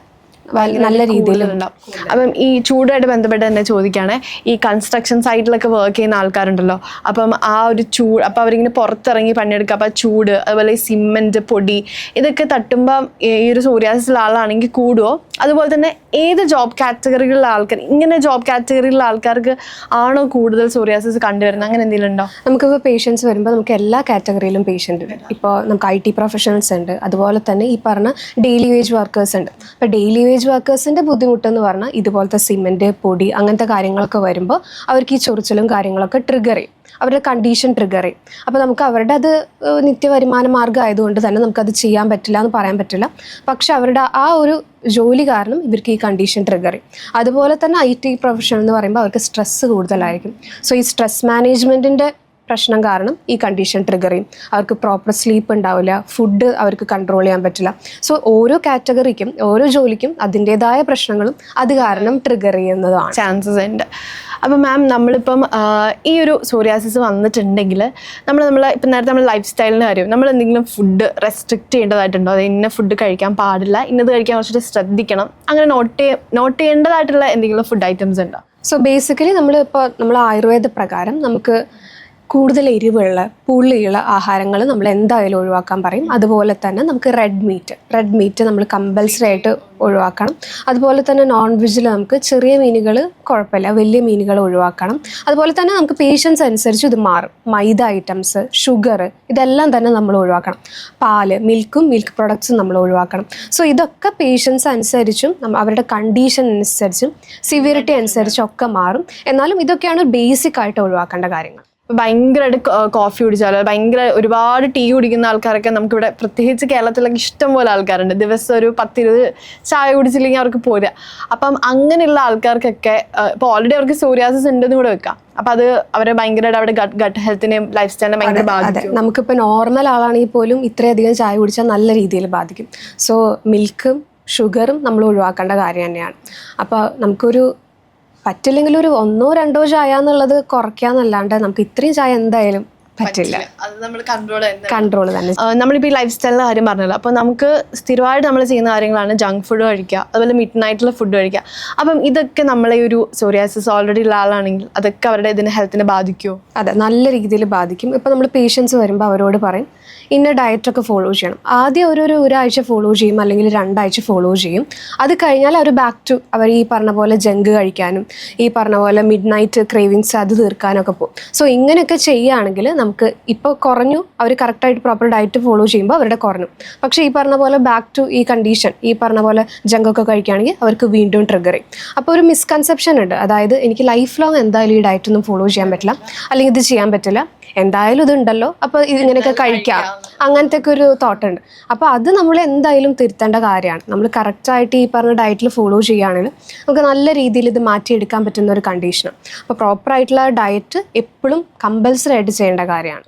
നല്ല രീതിയിൽ ഉണ്ടാവും. അപ്പം ഈ ചൂടായിട്ട് ബന്ധപ്പെട്ട് തന്നെ ചോദിക്കുകയാണ്, ഈ കൺസ്ട്രക്ഷൻ സൈറ്റിലൊക്കെ വർക്ക് ചെയ്യുന്ന ആൾക്കാരുണ്ടല്ലോ, അപ്പം ആ ഒരു ചൂട്, അപ്പം അവരിങ്ങനെ പുറത്തിറങ്ങി പണിയെടുക്കുക, അപ്പം ചൂട്, അതുപോലെ ഈ സിമെന്റ് പൊടി ഇതൊക്കെ തട്ടുമ്പോൾ ഈ ഒരു സോറിയാസിസ് ആളാണെങ്കിൽ കൂടുമോ? അതുപോലെ തന്നെ ഏത് ജോബ് കാറ്റഗറികളിലുള്ള ആൾക്കാർ, ഇങ്ങനെ ജോബ് കാറ്റഗറിയിലുള്ള ആൾക്കാർക്ക് ആണോ കൂടുതൽ സോറിയാസിസ് കണ്ടുവരുന്നത്, അങ്ങനെ എന്തെങ്കിലും ഉണ്ടോ? നമുക്കിപ്പോൾ പേഷ്യൻസ് വരുമ്പോൾ നമുക്ക് എല്ലാ കാറ്റഗറിയിലും പേഷ്യൻ്റ് ഉണ്ട്. ഇപ്പോൾ നമുക്ക് IT പ്രൊഫഷണൽസ് ഉണ്ട്, അതുപോലെ തന്നെ ഈ പറഞ്ഞ ഡെയിലി വേജ് വർക്കേഴ്സ് ഉണ്ട്. അപ്പോൾ ഡെയിലി വേജ് വർക്കേഴ്സിൻ്റെ ബുദ്ധിമുട്ടെന്ന് പറഞ്ഞാൽ ഇതുപോലത്തെ സിമെൻറ്റ് പൊടി അങ്ങനത്തെ കാര്യങ്ങളൊക്കെ വരുമ്പോൾ അവർക്ക് ഈ ചൊറിച്ചിലും കാര്യങ്ങളൊക്കെ ട്രിഗർ ചെയ്യും, അവരുടെ കണ്ടീഷൻ ട്രിഗർ ചെയ്യും. അപ്പോൾ നമുക്ക് അവരുടെ അത് നിത്യവരുമാന മാർഗ്ഗം ആയതുകൊണ്ട് തന്നെ നമുക്കത് ചെയ്യാൻ പറ്റില്ല എന്ന് പറയാൻ പറ്റില്ല. പക്ഷെ അവരുടെ ആ ഒരു ജോലി കാരണം ഇവർക്ക് ഈ കണ്ടീഷൻ ട്രിഗർ ചെയ്യും. അതുപോലെ തന്നെ IT പ്രൊഫഷൻ എന്ന് പറയുമ്പോൾ അവർക്ക് സ്ട്രെസ്സ് കൂടുതലായിരിക്കും. സോ ഈ സ്ട്രെസ് മാനേജ്മെൻറ്റിൻ്റെ പ്രശ്നം കാരണം ഈ കണ്ടീഷൻ ട്രിഗർ ചെയ്യും. അവർക്ക് പ്രോപ്പർ സ്ലീപ്പ് ഉണ്ടാവില്ല, ഫുഡ് അവർക്ക് കൺട്രോൾ ചെയ്യാൻ പറ്റില്ല. സോ ഓരോ കാറ്റഗറിക്കും ഓരോ ജോലിക്കും അതിൻ്റെതായ പ്രശ്നങ്ങളും അത് കാരണം ട്രിഗർ ചെയ്യുന്നതാണ്, ചാൻസസ് ഉണ്ട്. അപ്പം മാം, നമ്മളിപ്പം ഈ ഒരു സോറിയാസിസ് വന്നിട്ടുണ്ടെങ്കിൽ ഇപ്പം നേരത്തെ നമ്മൾ ലൈഫ് സ്റ്റൈലിൻ്റെ കാര്യം, നമ്മൾ എന്തെങ്കിലും ഫുഡ് റെസ്ട്രിക്റ്റ് ചെയ്യേണ്ടതായിട്ടുണ്ടോ? അത് ഇന്ന ഫുഡ് കഴിക്കാൻ പാടില്ല, ഇന്നത് കഴിക്കാൻ കുറച്ചിട്ട് ശ്രദ്ധിക്കണം, അങ്ങനെ നോട്ട് ചെയ്യേണ്ടതായിട്ടുള്ള എന്തെങ്കിലും ഫുഡ് ഐറ്റംസ് ഉണ്ടോ? സോ ബേസിക്കലി നമ്മൾ ആയുർവേദ പ്രകാരം നമുക്ക് കൂടുതൽ എരിവുള്ള പുളിയുള്ള ആഹാരങ്ങൾ നമ്മൾ എന്തായാലും ഒഴിവാക്കാൻ പറയും. അതുപോലെ തന്നെ നമുക്ക് റെഡ് മീറ്റ് നമ്മൾ കമ്പൽസറി ആയിട്ട് ഒഴിവാക്കണം. അതുപോലെ തന്നെ നോൺ വെജിൽ നമുക്ക് ചെറിയ മീനുകൾ കുഴപ്പമില്ല, വലിയ മീനുകൾ ഒഴിവാക്കണം. അതുപോലെ തന്നെ നമുക്ക് പേഷ്യൻസ് അനുസരിച്ച് ഇത് മാറും. മൈദ ഐറ്റംസ്, ഷുഗർ, ഇതെല്ലാം തന്നെ നമ്മൾ ഒഴിവാക്കണം. പാല്, മിൽക്ക് പ്രൊഡക്ട്സും നമ്മൾ ഒഴിവാക്കണം. സോ ഇതൊക്കെ പേഷ്യൻസ് അനുസരിച്ചും അവരുടെ കണ്ടീഷൻ അനുസരിച്ചും സിവിയറിറ്റി അനുസരിച്ചും ഒക്കെ മാറും. എന്നാലും ഇതൊക്കെയാണ് ബേസിക് ആയിട്ട് ഒഴിവാക്കേണ്ട കാര്യങ്ങൾ. ഭയങ്കരമായിട്ട് കോഫി കുടിച്ചാലോ, ഒരുപാട് ടീ കുടിക്കുന്ന ആൾക്കാരൊക്കെ നമുക്കിവിടെ പ്രത്യേകിച്ച് കേരളത്തിലൊക്കെ ഇഷ്ടം പോലെ ആൾക്കാരുണ്ട്. ദിവസം ഒരു 10-20 ചായ കുടിച്ചില്ലെങ്കിൽ അവർക്ക് പോരാ. അപ്പം അങ്ങനെയുള്ള ആൾക്കാർക്കൊക്കെ ഇപ്പോൾ ഓൾറെഡി അവർക്ക് സോറിയാസിസ് ഉണ്ടെന്ന് കൂടെ വെക്കാം. അപ്പം അത് അവരെ ഭയങ്കരമായിട്ട് അവരുടെ ഗട്ട് ഹെൽത്തിനെയും ലൈഫ് സ്റ്റൈലിനെ ഭയങ്കര ബാധിക്കും. നമുക്കിപ്പോൾ നോർമൽ ആളാണെങ്കിൽ പോലും ഇത്രയധികം ചായ കുടിച്ചാൽ നല്ല രീതിയിൽ ബാധിക്കും. സോ മിൽക്കും ഷുഗറും നമ്മൾ ഒഴിവാക്കേണ്ട കാര്യം തന്നെയാണ്. അപ്പോൾ നമുക്കൊരു പറ്റില്ലെങ്കിൽ ഒരു 1-2 ചായ എന്നുള്ളത് കുറയ്ക്കാന്നല്ലാണ്ട് നമുക്ക് ഇത്രയും ചായ എന്തായാലും പറ്റില്ല. കൺട്രോൾ തന്നെ. നമ്മളിപ്പോൾ ഈ ലൈഫ് സ്റ്റൈലിൻ്റെ കാര്യം പറഞ്ഞല്ലോ, അപ്പോൾ നമുക്ക് സ്ഥിരമായിട്ട് നമ്മൾ ചെയ്യുന്ന കാര്യങ്ങളാണ് ജങ്ക് ഫുഡ് കഴിക്കുക, അതുപോലെ മിഡ് നൈറ്റിലുള്ള ഫുഡ് കഴിക്കുക. അപ്പം ഇതൊക്കെ നമ്മളെ ഒരു സോറിയാസിസ് ഓൾറെഡി ഉള്ള ആളാണെങ്കിൽ അതൊക്കെ അവരുടെ ഹെൽത്തിനെ ബാധിക്കുമോ? അതെ, നല്ല രീതിയിൽ ബാധിക്കും. ഇപ്പോൾ നമ്മൾ പേഷ്യൻസ് വരുമ്പോൾ അവരോട് പറയും ഇന്ന ഡയറ്റൊക്കെ ഫോളോ ചെയ്യണം. ആദ്യം ഒരാഴ്ച ഫോളോ ചെയ്യും, അല്ലെങ്കിൽ 2 ആഴ്ച ഫോളോ ചെയ്യും. അത് കഴിഞ്ഞാൽ അവർ ബാക്ക് ടു അവർ ഈ പറഞ്ഞ പോലെ ജങ്ക് കഴിക്കാനും ഈ പറഞ്ഞ പോലെ മിഡ് നൈറ്റ് ക്രേവിങ്സ് അത് തീർക്കാനൊക്കെ പോകും. സോ ഇങ്ങനെയൊക്കെ ചെയ്യുകയാണെങ്കിൽ നമുക്ക് ഇപ്പോൾ കുറഞ്ഞു, അവർ കറക്റ്റായിട്ട് പ്രോപ്പർ ഡയറ്റ് ഫോളോ ചെയ്യുമ്പോൾ അവരുടെ കുറഞ്ഞു. പക്ഷേ ഈ പറഞ്ഞ പോലെ ബാക്ക് ടു ഈ കണ്ടീഷൻ ഈ പറഞ്ഞ പോലെ ജങ്കൊക്കെ കഴിക്കുകയാണെങ്കിൽ അവർക്ക് വീണ്ടും ട്രിഗർ ചെയ്യും. അപ്പോൾ ഒരു മിസ്കൺസെപ്ഷൻ ഉണ്ട്, അതായത് എനിക്ക് ലൈഫ് ലോങ് എന്തായാലും ഈ ഡയറ്റൊന്നും ഫോളോ ചെയ്യാൻ പറ്റില്ല, അല്ലെങ്കിൽ ഇത് ചെയ്യാൻ പറ്റില്ല, എന്തായാലും ഇതുണ്ടല്ലോ അപ്പോൾ ഇതിങ്ങനെയൊക്കെ കഴിക്കാം, അങ്ങനത്തെ ഒക്കെ ഒരു തോട്ടുണ്ട്. അപ്പോൾ അത് നമ്മൾ എന്തായാലും തിരുത്തേണ്ട കാര്യമാണ്. നമ്മൾ കറക്റ്റായിട്ട് ഈ പറഞ്ഞ ഡയറ്റിൽ ഫോളോ ചെയ്യുകയാണെങ്കിൽ നമുക്ക് നല്ല രീതിയിൽ ഇത് മാറ്റിയെടുക്കാൻ പറ്റുന്ന ഒരു കണ്ടീഷനാണ്. അപ്പോൾ പ്രോപ്പറായിട്ടുള്ള ഡയറ്റ് എപ്പോഴും കമ്പൽസറി ആയിട്ട് ചെയ്യേണ്ട കാര്യമാണ്.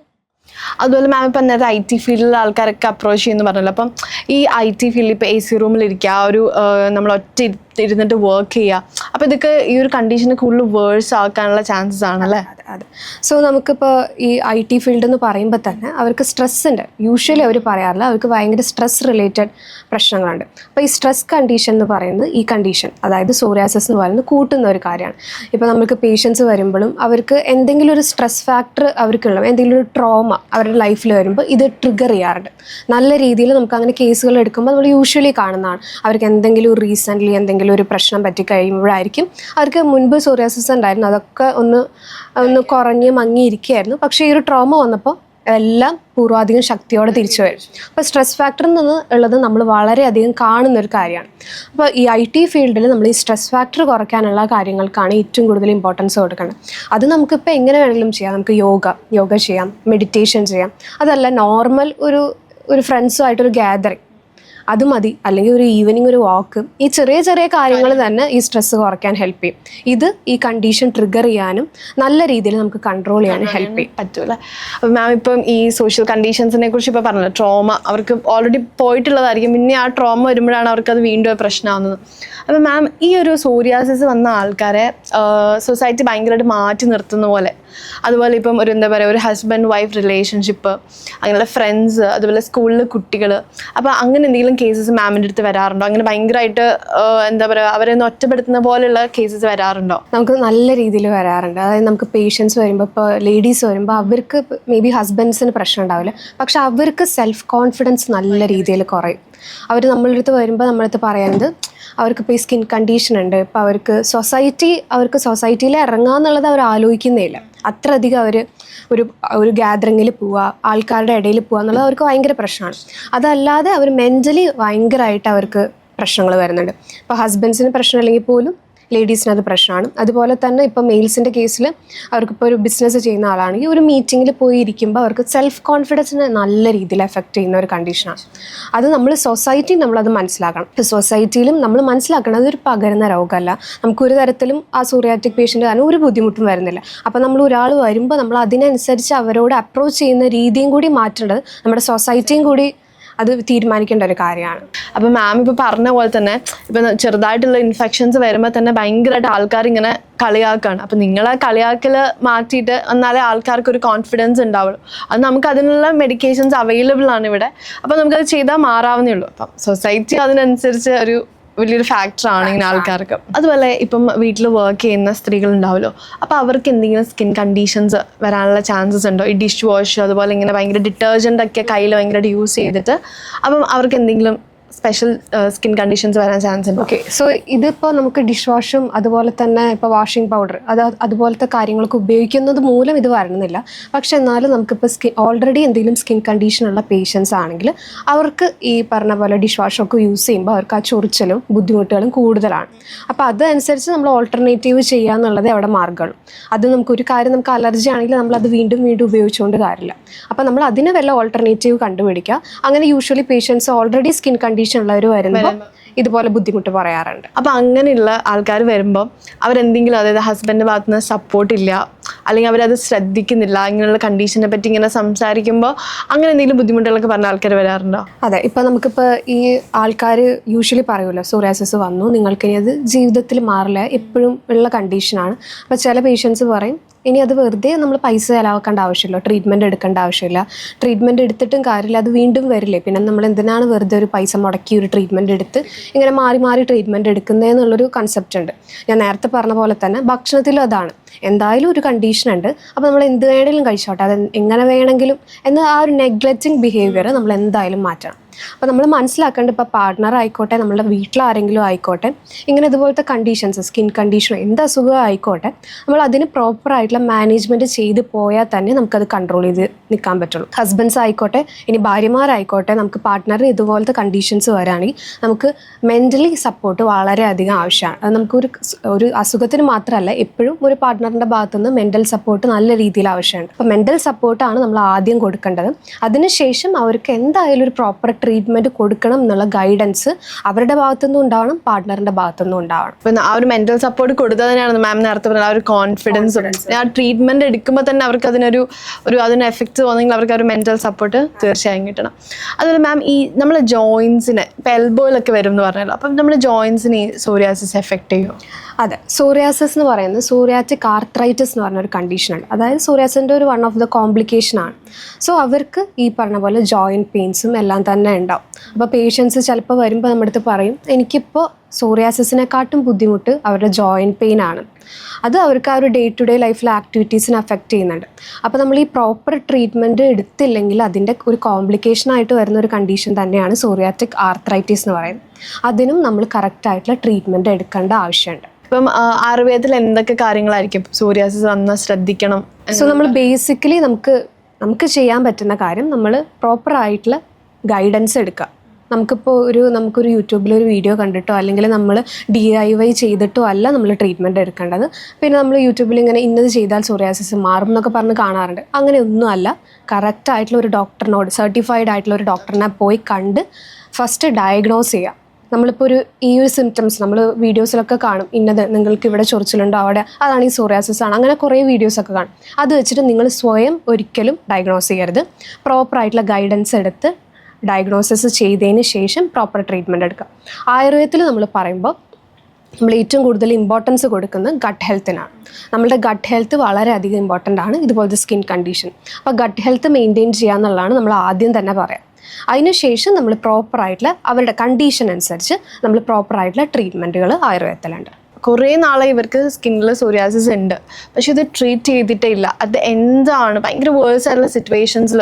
അതുപോലെ മാം ഇപ്പം നേരത്തെ IT ഫീൽഡിലുള്ള ആൾക്കാരൊക്കെ അപ്രോച്ച് ചെയ്യുന്നു പറഞ്ഞല്ലോ. അപ്പം ഈ IT ഫീൽഡിൽ ഇപ്പോൾ AC റൂമിലിരിക്കുക, നമ്മൾ ഒറ്റ ഇരുന്നിട്ട് വർക്ക് ചെയ്യുക, അപ്പോൾ ഇതൊക്കെ ഈ ഒരു കണ്ടീഷനെ കൂടുതൽ വേഴ്സ് ആക്കാനുള്ള ചാൻസസ് ആണല്ലേ? അതെ. സോ നമുക്കിപ്പോൾ ഈ IT ഫീൽഡ് എന്ന് പറയുമ്പോൾ തന്നെ അവർക്ക് സ്ട്രെസ്സിൻ്റെ യൂഷ്വലി അവർ പറയാറില്ല, അവർക്ക് ഭയങ്കര സ്ട്രെസ് റിലേറ്റഡ് പ്രശ്നങ്ങളുണ്ട്. അപ്പോൾ ഈ സ്ട്രെസ് കണ്ടീഷൻ എന്ന് പറയുന്നത് ഈ കണ്ടീഷൻ, അതായത് സോറിയാസിസ് എന്ന് പറയുന്നത് കൂട്ടുന്ന ഒരു കാര്യമാണ്. ഇപ്പോൾ നമുക്ക് പേഷ്യൻസ് വരുമ്പോഴും അവർക്ക് എന്തെങ്കിലും ഒരു സ്ട്രെസ് ഫാക്ടർ അവർക്കുള്ള എന്തെങ്കിലും ഒരു ട്രോമ അവരുടെ ലൈഫിൽ വരുമ്പോൾ ഇത് ട്രിഗർ ചെയ്യാറുണ്ട്. നല്ല രീതിയിൽ നമുക്ക് അങ്ങനെ കേസുകൾ എടുക്കുമ്പോൾ നമ്മൾ യൂഷ്വലി കാണുന്നതാണ്. അവർക്ക് എന്തെങ്കിലും റീസെൻ്റ്ലി എന്തെങ്കിലും ഒരു പ്രശ്നം പറ്റി കഴിയുമ്പോഴായിരിക്കും അവർക്ക് മുൻപ് സോറിയാസിസ് ഉണ്ടായിരുന്നു, അതൊക്കെ ഒന്ന് കുറഞ്ഞ് മങ്ങിയിരിക്കുകയായിരുന്നു. പക്ഷേ ഈ ഒരു ട്രോമ വന്നപ്പോൾ എല്ലാം പൂർവാധികം ശക്തിയോടെ തിരിച്ചു വരും. അപ്പോൾ സ്ട്രെസ് ഫാക്ടറിൽ നിന്ന് ഉള്ളത് നമ്മൾ വളരെയധികം കാണുന്നൊരു കാര്യമാണ്. അപ്പോൾ ഈ IT ഫീൽഡിൽ നമ്മൾ ഈ സ്ട്രെസ് ഫാക്ടർ കുറയ്ക്കാനുള്ള കാര്യങ്ങൾക്കാണ് ഏറ്റവും കൂടുതൽ ഇമ്പോർട്ടൻസ് കൊടുക്കുന്നത്. അത് നമുക്കിപ്പോൾ എങ്ങനെ വേണമെങ്കിലും ചെയ്യാം. നമുക്ക് യോഗ ചെയ്യാം, മെഡിറ്റേഷൻ ചെയ്യാം, അതല്ല നോർമൽ ഒരു ഫ്രണ്ട്സുമായിട്ടൊരു ഗ്യാതറിങ് അത് മതി, അല്ലെങ്കിൽ ഒരു ഈവനിങ് ഒരു വാക്ക്, ഈ ചെറിയ ചെറിയ കാര്യങ്ങൾ തന്നെ ഈ സ്ട്രെസ് കുറയ്ക്കാൻ ഹെൽപ്പ് ചെയ്യും. ഇത് ഈ കണ്ടീഷൻ ട്രിഗർ ചെയ്യാനും നല്ല രീതിയിൽ നമുക്ക് കൺട്രോൾ ചെയ്യാനും ഹെൽപ്പ് ചെയ്യും പറ്റൂല. അപ്പം മാം ഇപ്പം ഈ സോഷ്യൽ കണ്ടീഷൻസിനെ കുറിച്ച് ഇപ്പോൾ പറഞ്ഞല്ലോ, ട്രോമ അവർക്ക് ഓൾറെഡി പോയിട്ടുള്ളതായിരിക്കും, പിന്നെ ആ ട്രോമ വരുമ്പോഴാണ് അവർക്കത് വീണ്ടും പ്രശ്നമാകുന്നത്. അപ്പം മാം ഈ ഒരു സോറിയാസിസ് വന്ന ആൾക്കാരെ സൊസൈറ്റി ഭയങ്കരമായിട്ട് മാറ്റി നിർത്തുന്ന പോലെ അതുപോലെ ഇപ്പം ഒരു എന്താ പറയുക ഒരു ഹസ്ബൻഡ് വൈഫ് റിലേഷൻഷിപ്പ്, അങ്ങനെയുള്ള ഫ്രണ്ട്സ്, അതുപോലെ സ്കൂളിൽ കുട്ടികൾ. അപ്പോൾ അങ്ങനെ എന്തെങ്കിലും കേസസ് മാമിൻ്റെ അടുത്ത് വരാറുണ്ടോ? അങ്ങനെ ഭയങ്കരമായിട്ട് എന്താ പറയുക അവരെ ഒന്ന് ഒറ്റപ്പെടുത്തുന്ന പോലെയുള്ള കേസസ് വരാറുണ്ടോ? നമുക്ക് നല്ല രീതിയിൽ വരാറുണ്ട്. അതായത് നമുക്ക് പേഷ്യൻസ് വരുമ്പോൾ, ഇപ്പോൾ ലേഡീസ് വരുമ്പോൾ അവർക്ക് മേ ബി ഹസ്ബൻഡ്സിന് പ്രശ്നം ഉണ്ടാവില്ല, പക്ഷെ അവർക്ക് സെൽഫ് കോൺഫിഡൻസ് നല്ല രീതിയിൽ കുറയും. അവർ നമ്മളുടെ അടുത്ത് വരുമ്പോൾ നമ്മളടുത്ത് പറയുന്നത് അവർക്കിപ്പോൾ ഈ സ്കിൻ കണ്ടീഷൻ ഉണ്ട്, ഇപ്പോൾ അവർക്ക് സൊസൈറ്റിയിൽ ഇറങ്ങാന്നുള്ളത് അവർ ആലോചിക്കുന്നേ ഇല്ല. അത്രയധികം അവർ ഒരു ഗ്യാതറിങ്ങിൽ പോവുക, ആൾക്കാരുടെ ഇടയിൽ പോവുക എന്നുള്ളത് അവർക്ക് ഭയങ്കര പ്രശ്നമാണ്. അതല്ലാതെ അവർ മെൻ്റലി ഭയങ്കരമായിട്ട് അവർക്ക് പ്രശ്നങ്ങൾ വരുന്നുണ്ട്. ഇപ്പോൾ ഹസ്ബൻഡ്സിന് പ്രശ്നം അല്ലെങ്കിൽ പോലും ലേഡീസിന് അത് പ്രശ്നമാണ്. അതുപോലെ തന്നെ ഇപ്പോൾ മെയിൽസിൻ്റെ കേസിൽ അവർക്കിപ്പോൾ ഒരു ബിസിനസ് ചെയ്യുന്ന ആളാണെങ്കിൽ ഒരു മീറ്റിങ്ങിൽ പോയി ഇരിക്കുമ്പോൾ അവർക്ക് സെൽഫ് കോൺഫിഡൻസിനെ നല്ല രീതിയിൽ എഫക്റ്റ് ചെയ്യുന്ന ഒരു കണ്ടീഷനാണ്. അത് നമ്മളത് മനസ്സിലാക്കണം. ഇപ്പോൾ സൊസൈറ്റിയിലും നമ്മൾ മനസ്സിലാക്കണം അതൊരു പകരുന്ന രോഗമല്ല. നമുക്കൊരു തരത്തിലും ആ സോറിയാറ്റിക് പേഷ്യൻ്റ് കാരണം ഒരു ബുദ്ധിമുട്ടും വരുന്നില്ല. അപ്പോൾ നമ്മൾ ഒരാൾ വരുമ്പോൾ നമ്മൾ അതിനനുസരിച്ച് അവരോട് അപ്രോച്ച് ചെയ്യുന്ന രീതിയും കൂടി മാറ്റേണ്ടത് നമ്മുടെ സൊസൈറ്റിയും കൂടി അത് തീരുമാനിക്കേണ്ട ഒരു കാര്യമാണ്. അപ്പം മാം ഇപ്പോൾ പറഞ്ഞ പോലെ തന്നെ ഇപ്പം ചെറുതായിട്ടുള്ള ഇൻഫെക്ഷൻസ് വരുമ്പോൾ തന്നെ ഭയങ്കരമായിട്ട് ആൾക്കാർ ഇങ്ങനെ കളിയാക്കുകയാണ്. അപ്പം നിങ്ങളെ കളിയാക്കൽ മാറ്റിയിട്ട് എന്നാലേ ആൾക്കാർക്ക് ഒരു കോൺഫിഡൻസ് ഉണ്ടാവുള്ളൂ. അത് നമുക്ക് അതിനുള്ള മെഡിക്കേഷൻസ് അവൈലബിൾ ആണ് ഇവിടെ. അപ്പം നമുക്കത് ചെയ്താൽ മാറാവുന്നേ ഉള്ളൂ. അപ്പം സൊസൈറ്റി അതിനനുസരിച്ച് ഒരു വലിയൊരു ഫാക്ടറാണ് ഇങ്ങനെ ആൾക്കാർക്ക്. അതുപോലെ ഇപ്പം വീട്ടിൽ വർക്ക് ചെയ്യുന്ന സ്ത്രീകൾ ഉണ്ടാവുമല്ലോ, അപ്പോൾ അവർക്ക് എന്തെങ്കിലും സ്കിൻ കണ്ടീഷൻസ് വരാനുള്ള ചാൻസസ് ഉണ്ടോ? ഈ ഡിഷ് വാഷ് അതുപോലെ ഇങ്ങനെ ഭയങ്കര ഡിറ്റർജൻ്റ് ഒക്കെ കയ്യിൽ ഭയങ്കരമായിട്ട് യൂസ് ചെയ്തിട്ട് അപ്പം അവർക്ക് എന്തെങ്കിലും സ്പെഷ്യൽ സ്കിൻ കണ്ടീഷൻസ് വരാൻ ചാൻസ് ഉണ്ട്? ഓക്കെ, സോ ഇതിപ്പോൾ നമുക്ക് ഡിഷ് വാഷും അതുപോലെ തന്നെ ഇപ്പോൾ വാഷിംഗ് പൗഡർ അതുപോലത്തെ കാര്യങ്ങളൊക്കെ ഉപയോഗിക്കുന്നത് മൂലം ഇത് വരണമെന്നില്ല. പക്ഷെ എന്നാലും നമുക്കിപ്പോൾ ഓൾറെഡി എന്തെങ്കിലും സ്കിൻ കണ്ടീഷനുള്ള പേഷ്യൻസ് ആണെങ്കിൽ അവർക്ക് ഈ പറഞ്ഞ പോലെ ഡിഷ് വാഷൊക്കെ യൂസ് ചെയ്യുമ്പോൾ അവർക്ക് ആ ചൊറിച്ചലും ബുദ്ധിമുട്ടുകളും കൂടുതലാണ്. അപ്പോൾ അതനുസരിച്ച് നമ്മൾ ഓൾട്ടർനേറ്റീവ് ചെയ്യുക എന്നുള്ളത് അവിടെ മാർഗ്ഗമുള്ളൂ. അത് നമുക്കൊരു കാര്യം നമുക്ക് അലർജി ആണെങ്കിൽ നമ്മളത് വീണ്ടും ഉപയോഗിച്ചുകൊണ്ട് കാര്യമില്ല. അപ്പോൾ നമ്മൾ അതിന് വല്ല ഓൾട്ടർനേറ്റീവ് കണ്ടുപിടിക്കുക. അങ്ങനെ usually patients already skin condition ഉള്ളവർ വരുമ്പോൾ ഇതുപോലെ ബുദ്ധിമുട്ട് പറയാറുണ്ട്. അപ്പോൾ അങ്ങനെയുള്ള ആൾക്കാർ വരുമ്പോൾ അവരെന്തെങ്കിലും അതായത് ഹസ്ബൻഡിൻ്റെ ഭാഗത്ത് നിന്ന് സപ്പോർട്ട് ഇല്ല, അല്ലെങ്കിൽ അവരത് ശ്രദ്ധിക്കുന്നില്ല, ഇങ്ങനെയുള്ള കണ്ടീഷനെ പറ്റി ഇങ്ങനെ സംസാരിക്കുമ്പോൾ അങ്ങനെ എന്തെങ്കിലും ബുദ്ധിമുട്ടുകളൊക്കെ പറഞ്ഞ ആൾക്കാർ വരാറുണ്ടോ? അതെ, ഇപ്പോൾ നമുക്കിപ്പോൾ ഈ ആൾക്കാർ യൂഷ്വലി പറയുമല്ലോ സോറിയാസിസ് വന്നു, നിങ്ങൾക്കിനി അത് ജീവിതത്തിൽ മാറില്ല, എപ്പോഴും ഉള്ള കണ്ടീഷനാണ്. അപ്പോൾ ചില പേഷ്യൻസ് പറയും ഇനി അത് വെറുതെ നമ്മൾ പൈസ ചിലവാക്കേണ്ട ആവശ്യമില്ല, ട്രീറ്റ്മെൻറ്റ് എടുക്കേണ്ട ആവശ്യമില്ല, ട്രീറ്റ്മെൻറ്റ് എടുത്തിട്ടും കാര്യമില്ല, അത് വീണ്ടും വരില്ലേ, പിന്നെ നമ്മൾ എന്തിനാണ് വെറുതെ ഒരു പൈസ മുടക്കി ഒരു ട്രീറ്റ്മെൻറ്റ് എടുത്ത് ഇങ്ങനെ മാറി ട്രീറ്റ്മെൻറ്റ് എടുക്കുന്നതെന്നുള്ളൊരു കൺസെപ്റ്റ് ഉണ്ട്. ഞാൻ നേരത്തെ പറഞ്ഞ പോലെ തന്നെ ഭക്ഷണത്തിലും അതാണ്. എന്തായാലും ഒരു കണ്ടീഷൻ ഉണ്ട്, അപ്പോൾ നമ്മൾ എന്ത് വേണമെങ്കിലും കഴിച്ചോട്ടെ, അത് എങ്ങനെ വേണമെങ്കിലും എന്ന ആ ഒരു നെഗ്ലക്റ്റിംഗ് ബിഹേവിയർ നമ്മൾ എന്തായാലും മാറ്റണം. അപ്പോൾ നമ്മൾ മനസ്സിലാക്കേണ്ടത് ഇപ്പോൾ പാർട്ട്ണർ ആയിക്കോട്ടെ, നമ്മളുടെ വീട്ടിലാരെങ്കിലും ആയിക്കോട്ടെ, ഇങ്ങനെ ഇതുപോലത്തെ കണ്ടീഷൻസ് സ്കിൻ കണ്ടീഷനോ എന്ത് അസുഖം ആയിക്കോട്ടെ, നമ്മൾ അതിന് പ്രോപ്പറായിട്ടുള്ള മാനേജ്മെൻറ്റ് ചെയ്ത് പോയാൽ തന്നെ നമുക്കത് കൺട്രോൾ ചെയ്ത് നിൽക്കാൻ പറ്റുള്ളൂ. ഹസ്ബൻഡ്സ് ആയിക്കോട്ടെ, ഇനി ഭാര്യമാരായിക്കോട്ടെ, നമുക്ക് പാർട്ട്ണറിന് ഇതുപോലത്തെ കണ്ടീഷൻസ് വരാണെങ്കിൽ നമുക്ക് മെൻ്റലി സപ്പോർട്ട് വളരെയധികം ആവശ്യമാണ്. അത് നമുക്കൊരു അസുഖത്തിന് മാത്രമല്ല, എപ്പോഴും ഒരു പാർട്ട്ണറിൻ്റെ ഭാഗത്തുനിന്ന് മെൻ്റൽ സപ്പോർട്ട് നല്ല രീതിയിൽ ആവശ്യമുണ്ട്. അപ്പോൾ മെൻ്റൽ സപ്പോർട്ടാണ് നമ്മൾ ആദ്യം കൊടുക്കേണ്ടത്. അതിനുശേഷം അവർക്ക് എന്തായാലും ഒരു പ്രോപ്പർ ട്രീറ്റ്മെൻറ്റ് കൊടുക്കണം എന്നുള്ള ഗൈഡൻസ് അവരുടെ ഭാഗത്തുനിന്നും ഉണ്ടാവണം, പാർട്ട്ണറിൻ്റെ ഭാഗത്തുനിന്നും ഉണ്ടാവണം. അപ്പം ആ ഒരു മെൻ്റൽ സപ്പോർട്ട് കൊടുത്താൽ തന്നെയാണ് മാം നേരത്തെ പറഞ്ഞത് ആ ഒരു കോൺഫിഡൻസ്. ആ ട്രീറ്റ്മെൻറ്റ് എടുക്കുമ്പോൾ തന്നെ അവർക്ക് അതിന് എഫക്റ്റ് തോന്നുന്നെങ്കിൽ അവർക്ക് ആ ഒരു മെൻ്റൽ സപ്പോർട്ട് തീർച്ചയായും കിട്ടണം. അതുപോലെ മാം ഈ നമ്മളെ ജോയിൻസിന് ഇപ്പോൾ എൽബോയിലൊക്കെ വരും എന്ന് പറഞ്ഞല്ലോ, അപ്പം നമ്മുടെ ജോയിൻസിന് ഈ സോറിയാസിസ് എഫക്റ്റ് ചെയ്യുമോ? അതെ, സോറിയാസിസ് എന്ന് പറയുന്നത് സോറിയാറ്റിക് ആർത്രൈറ്റിസ് എന്ന് പറഞ്ഞൊരു കണ്ടീഷനാണ്. അതായത് സോറിയാസിൻ്റെ ഒരു വൺ ഓഫ് ദ കോംപ്ലിക്കേഷനാണ്. സോ അവർക്ക് ഈ പറഞ്ഞ പോലെ ജോയിൻറ്റ് പെയിൻസും എല്ലാം തന്നെ ഉണ്ടാവും. അപ്പോൾ പേഷ്യൻസ് ചിലപ്പോൾ വരുമ്പോൾ നമ്മുടെ അടുത്ത് പറയും എനിക്കിപ്പോൾ സോറിയാസിസിനെക്കാട്ടും ബുദ്ധിമുട്ട് അവരുടെ ജോയിൻറ്റ് പെയിൻ ആണ്. അത് അവർക്ക് ആ ഒരു ഡേ ടു ഡേ ലൈഫിലെ ആക്ടിവിറ്റീസിനെ അഫക്റ്റ് ചെയ്യുന്നുണ്ട്. അപ്പോൾ നമ്മൾ ഈ പ്രോപ്പർ ട്രീറ്റ്മെൻറ്റ് എടുത്തില്ലെങ്കിൽ അതിൻ്റെ ഒരു കോംപ്ലിക്കേഷനായിട്ട് വരുന്ന ഒരു കണ്ടീഷൻ തന്നെയാണ് സോറിയാറ്റിക് ആർത്രൈറ്റിസ് എന്ന് പറയുന്നത്. അതിനും നമ്മൾ കറക്റ്റായിട്ടുള്ള ട്രീറ്റ്മെൻറ്റ് എടുക്കേണ്ട ആവശ്യമുണ്ട്. ഇപ്പം ആയുർവേദത്തിൽ എന്തൊക്കെ കാര്യങ്ങളായിരിക്കും സോറിയാസിസ് വന്നാൽ ശ്രദ്ധിക്കണം? സോ നമ്മൾ ബേസിക്കലി നമുക്ക് ചെയ്യാൻ പറ്റുന്ന കാര്യം നമ്മൾ പ്രോപ്പറായിട്ടുള്ള ഗൈഡൻസ് എടുക്കുക. നമുക്കൊരു യൂട്യൂബിലൊരു വീഡിയോ കണ്ടിട്ടോ അല്ലെങ്കിൽ നമ്മൾ DIY ചെയ്തിട്ടോ അല്ല നമ്മൾ ട്രീറ്റ്മെൻറ്റ് എടുക്കേണ്ടത്. പിന്നെ നമ്മൾ യൂട്യൂബിൽ ഇങ്ങനെ ഇന്നത് ചെയ്താൽ സോറിയാസിസ് മാറും എന്നൊക്കെ പറഞ്ഞ് കാണാറുണ്ട്. അങ്ങനെയൊന്നും അല്ല. കറക്റ്റായിട്ടുള്ള ഒരു ഡോക്ടറിനോട്, സർട്ടിഫൈഡ് ആയിട്ടുള്ള ഒരു ഡോക്ടറിനെ പോയി കണ്ട് ഫസ്റ്റ് ഡയഗ്നോസ് ചെയ്യുക. നമ്മളിപ്പോൾ ഈ ഒരു സിംറ്റംസ് നമ്മൾ വീഡിയോസിലൊക്കെ കാണും, ഇന്നത് നിങ്ങൾക്ക് ഇവിടെ ചൊറിച്ചിലുണ്ടോ, അവിടെ അതാണ് ഈ സോറിയാസിസ് ആണ്, അങ്ങനെ കുറേ വീഡിയോസൊക്കെ കാണും. അത് വെച്ചിട്ട് നിങ്ങൾ സ്വയം ഒരിക്കലും ഡയഗ്നോസ് ചെയ്യരുത്. പ്രോപ്പറായിട്ടുള്ള ഗൈഡൻസ് എടുത്ത് ഡയഗ്നോസിസ് ചെയ്തതിന് ശേഷം പ്രോപ്പർ ട്രീറ്റ്മെൻറ്റ് എടുക്കുക. ആയുർവേദത്തിൽ നമ്മൾ പറയുമ്പോൾ നമ്മൾ ഏറ്റവും കൂടുതൽ ഇമ്പോർട്ടൻസ് കൊടുക്കുന്നത് ഗട്ട് ഹെൽത്തിനാണ്. നമ്മളുടെ ഗട്ട് ഹെൽത്ത് വളരെയധികം ഇമ്പോർട്ടൻ്റ് ആണ് ഇതുപോലത്തെ സ്കിൻ കണ്ടീഷൻ. അപ്പോൾ ഗട്ട് ഹെൽത്ത് മെയിൻറ്റെയിൻ ചെയ്യുക എന്നുള്ളതാണ് നമ്മൾ ആദ്യം തന്നെ പറയാം. അതിനുശേഷം നമ്മൾ പ്രോപ്പറായിട്ടുള്ള അവരുടെ കണ്ടീഷൻ അനുസരിച്ച് നമ്മൾ പ്രോപ്പറായിട്ടുള്ള ട്രീറ്റ്മെൻറ്റുകൾ ആയുർവേദത്തിലുണ്ട്. കുറേ നാളെ ഇവർക്ക് സ്കിന്നിൽ സോറിയാസിസ് ഉണ്ട്, പക്ഷെ ഇത് ട്രീറ്റ് ചെയ്തിട്ടേ ഇല്ല. അത് എന്താണ് ഭയങ്കര വേഴ്സ് ആയിട്ടുള്ള സിറ്റുവേഷൻസിൽ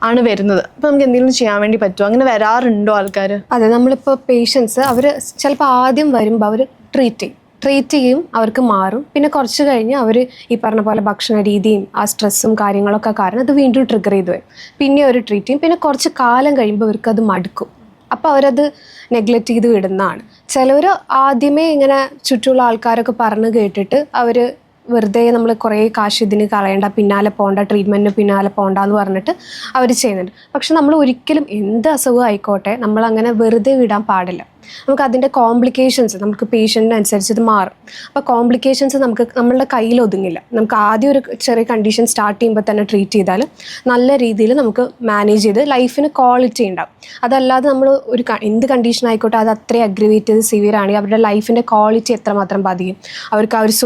ആണ് വരുന്നത്. അപ്പോൾ നമുക്ക് എന്തെങ്കിലും ചെയ്യാൻ വേണ്ടി പറ്റുമോ? അങ്ങനെ വരാറുണ്ടോ ആൾക്കാർ? അതെ, നമ്മളിപ്പോൾ പേഷ്യൻസ് അവർ ചിലപ്പോൾ ആദ്യം വരുമ്പോൾ അവർ ട്രീറ്റ് ചെയ്യും, അവർക്ക് മാറും. പിന്നെ കുറച്ച് കഴിഞ്ഞ് അവർ ഈ പറഞ്ഞ പോലെ ഭക്ഷണ രീതിയും ആ സ്ട്രെസ്സും കാര്യങ്ങളൊക്കെ കാരണം അത് വീണ്ടും ട്രിഗർ ചെയ്ത് വരും. പിന്നെ അവർ ട്രീറ്റ് ചെയ്യും. പിന്നെ കുറച്ച് കാലം കഴിയുമ്പോൾ അവർക്ക് അത് മടുക്കും. അപ്പോൾ അവരത് നെഗ്ലക്റ്റ് ചെയ്ത് വിടുന്നതാണ്. ചിലവർ ആദ്യമേ ഇങ്ങനെ ചുറ്റുമുള്ള ആൾക്കാരൊക്കെ പറഞ്ഞ് കേട്ടിട്ട് അവർ വെറുതെ നമ്മൾ കുറേ കാശ് ഇതിന് കളയേണ്ട, പിന്നാലെ പോകണ്ട, ട്രീറ്റ്മെൻറ്റിന് പിന്നാലെ പോകണ്ട എന്ന് പറഞ്ഞിട്ട് അവർ ചെയ്യുന്നുണ്ട്. പക്ഷെ നമ്മൾ ഒരിക്കലും എന്ത് അസുഖം ആയിക്കോട്ടെ നമ്മളങ്ങനെ വെറുതെ വിടാൻ പാടില്ല. നമുക്ക് അതിൻ്റെ കോംപ്ലിക്കേഷൻസ് നമുക്ക് പേഷ്യൻറ്റിനനുസരിച്ച് ഇത് മാറും. അപ്പോൾ കോംപ്ലിക്കേഷൻസ് നമുക്ക് നമ്മളുടെ കയ്യിൽ ഒതുങ്ങില്ല. നമുക്ക് ആദ്യം ഒരു ചെറിയ കണ്ടീഷൻ സ്റ്റാർട്ട് ചെയ്യുമ്പോൾ തന്നെ ട്രീറ്റ് ചെയ്താൽ നല്ല രീതിയിൽ നമുക്ക് മാനേജ് ചെയ്ത് ലൈഫിന് ക്വാളിറ്റി ഉണ്ടാവും. അതല്ലാതെ നമ്മൾ ഒരു എന്ത് കണ്ടീഷൻ ആയിക്കോട്ടെ അത് അത്രയും അഗ്രിവേറ്റ് ചെയ്ത് സിവിയർ ആണെങ്കിൽ അവരുടെ ലൈഫിൻ്റെ ക്വാളിറ്റി എത്രമാത്രം ബാധിക്കും. അവർക്ക് ആ ഒരു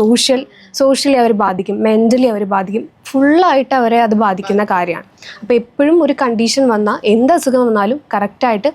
സോഷ്യലി അവർ ബാധിക്കും, മെൻ്റലി അവർ ബാധിക്കും, ഫുള്ളായിട്ട് അവരെ അത് ബാധിക്കുന്ന കാര്യമാണ്. അപ്പോൾ എപ്പോഴും ഒരു കണ്ടീഷൻ വന്നാൽ എന്ത് അസുഖം വന്നാലും കറക്റ്റായിട്ട്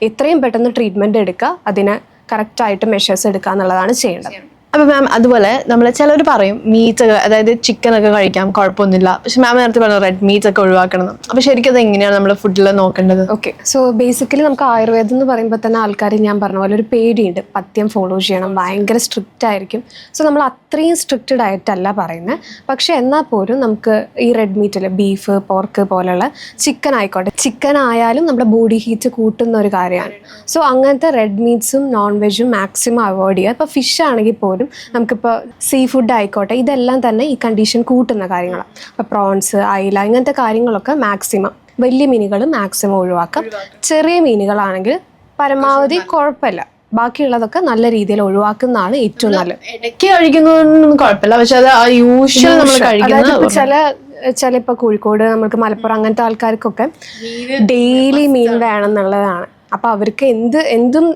എത്രയും പെട്ടെന്ന് ട്രീറ്റ്മെൻറ്റ് എടുക്കുക, അതിന് കറക്റ്റായിട്ട് മെഷേഴ്സ് എടുക്കുക എന്നുള്ളതാണ് ചെയ്യേണ്ടത്. അപ്പോൾ മാം അതുപോലെ നമ്മൾ ചിലർ പറയും മീറ്റ്, അതായത് ചിക്കനൊക്കെ കഴിക്കാം കുഴപ്പമൊന്നുമില്ല, പക്ഷെ മാം നേരത്തെ പറഞ്ഞു റെഡ് മീറ്റ് ഒക്കെ ഒഴിവാക്കണം. അപ്പോൾ ശരിക്കും അത് എങ്ങനെയാണ് നമ്മൾ ഫുഡിൽ നോക്കേണ്ടത്? ഓക്കെ, സോ ബേസിക്കലി നമുക്ക് ആയുർവേദം എന്ന് പറയുമ്പോൾ തന്നെ ആൾക്കാർ ഞാൻ പറഞ്ഞ പോലെ ഒരു പേടിയുണ്ട്, പഥ്യം ഫോളോ ചെയ്യണം, ഭയങ്കര സ്ട്രിക്റ്റ് ആയിരിക്കും. സോ നമ്മൾ അത്രയും സ്ട്രിക്റ്റ് ഡയറ്റ് അല്ല പറയുന്നത്. പക്ഷേ എന്നാൽ പോലും നമുക്ക് ഈ റെഡ് മീറ്റിൽ ബീഫ്, പോർക്ക് പോലെയുള്ള ചിക്കൻ ആയിക്കോട്ടെ, ചിക്കൻ ആയാലും നമ്മുടെ ബോഡി ഹീറ്റ് കൂട്ടുന്ന ഒരു കാര്യമാണ്. സോ അങ്ങനത്തെ റെഡ് മീറ്റ്സും നോൺ വെജും മാക്സിമം അവോയ്ഡ് ചെയ്യുക. ഇപ്പോൾ ഫിഷ് ആണെങ്കിൽ പോലും നമുക്കിപ്പോൾ സീ ഫുഡ് ആയിക്കോട്ടെ, ഇതെല്ലാം തന്നെ ഈ കണ്ടീഷൻ കൂട്ടുന്ന കാര്യങ്ങളാണ്. ഇപ്പോൾ പ്രോൺസ്, അയില ഇങ്ങനത്തെ കാര്യങ്ങളൊക്കെ മാക്സിമം, വലിയ മീനുകൾ മാക്സിമം ഒഴിവാക്കാം. ചെറിയ മീനുകളാണെങ്കിൽ പരമാവധി കുഴപ്പമില്ല, ബാക്കിയുള്ളതൊക്കെ നല്ല രീതിയിൽ ഒഴിവാക്കുന്നതാണ് ഏറ്റവും നല്ലത്. ഇടയ്ക്ക് കഴിക്കുന്നതൊന്നും കുഴപ്പമില്ല, പക്ഷെ അത് യൂഷ്വൽ നമ്മൾ കഴിക്കുന്നത് ചില ഇപ്പോൾ കോഴിക്കോട്, നമുക്ക് മലപ്പുറം അങ്ങനത്തെ ആൾക്കാർക്കൊക്കെ ഡെയിലി മീൻ വേണം എന്നുള്ളതാണ്. അപ്പോൾ അവർക്ക് എന്തും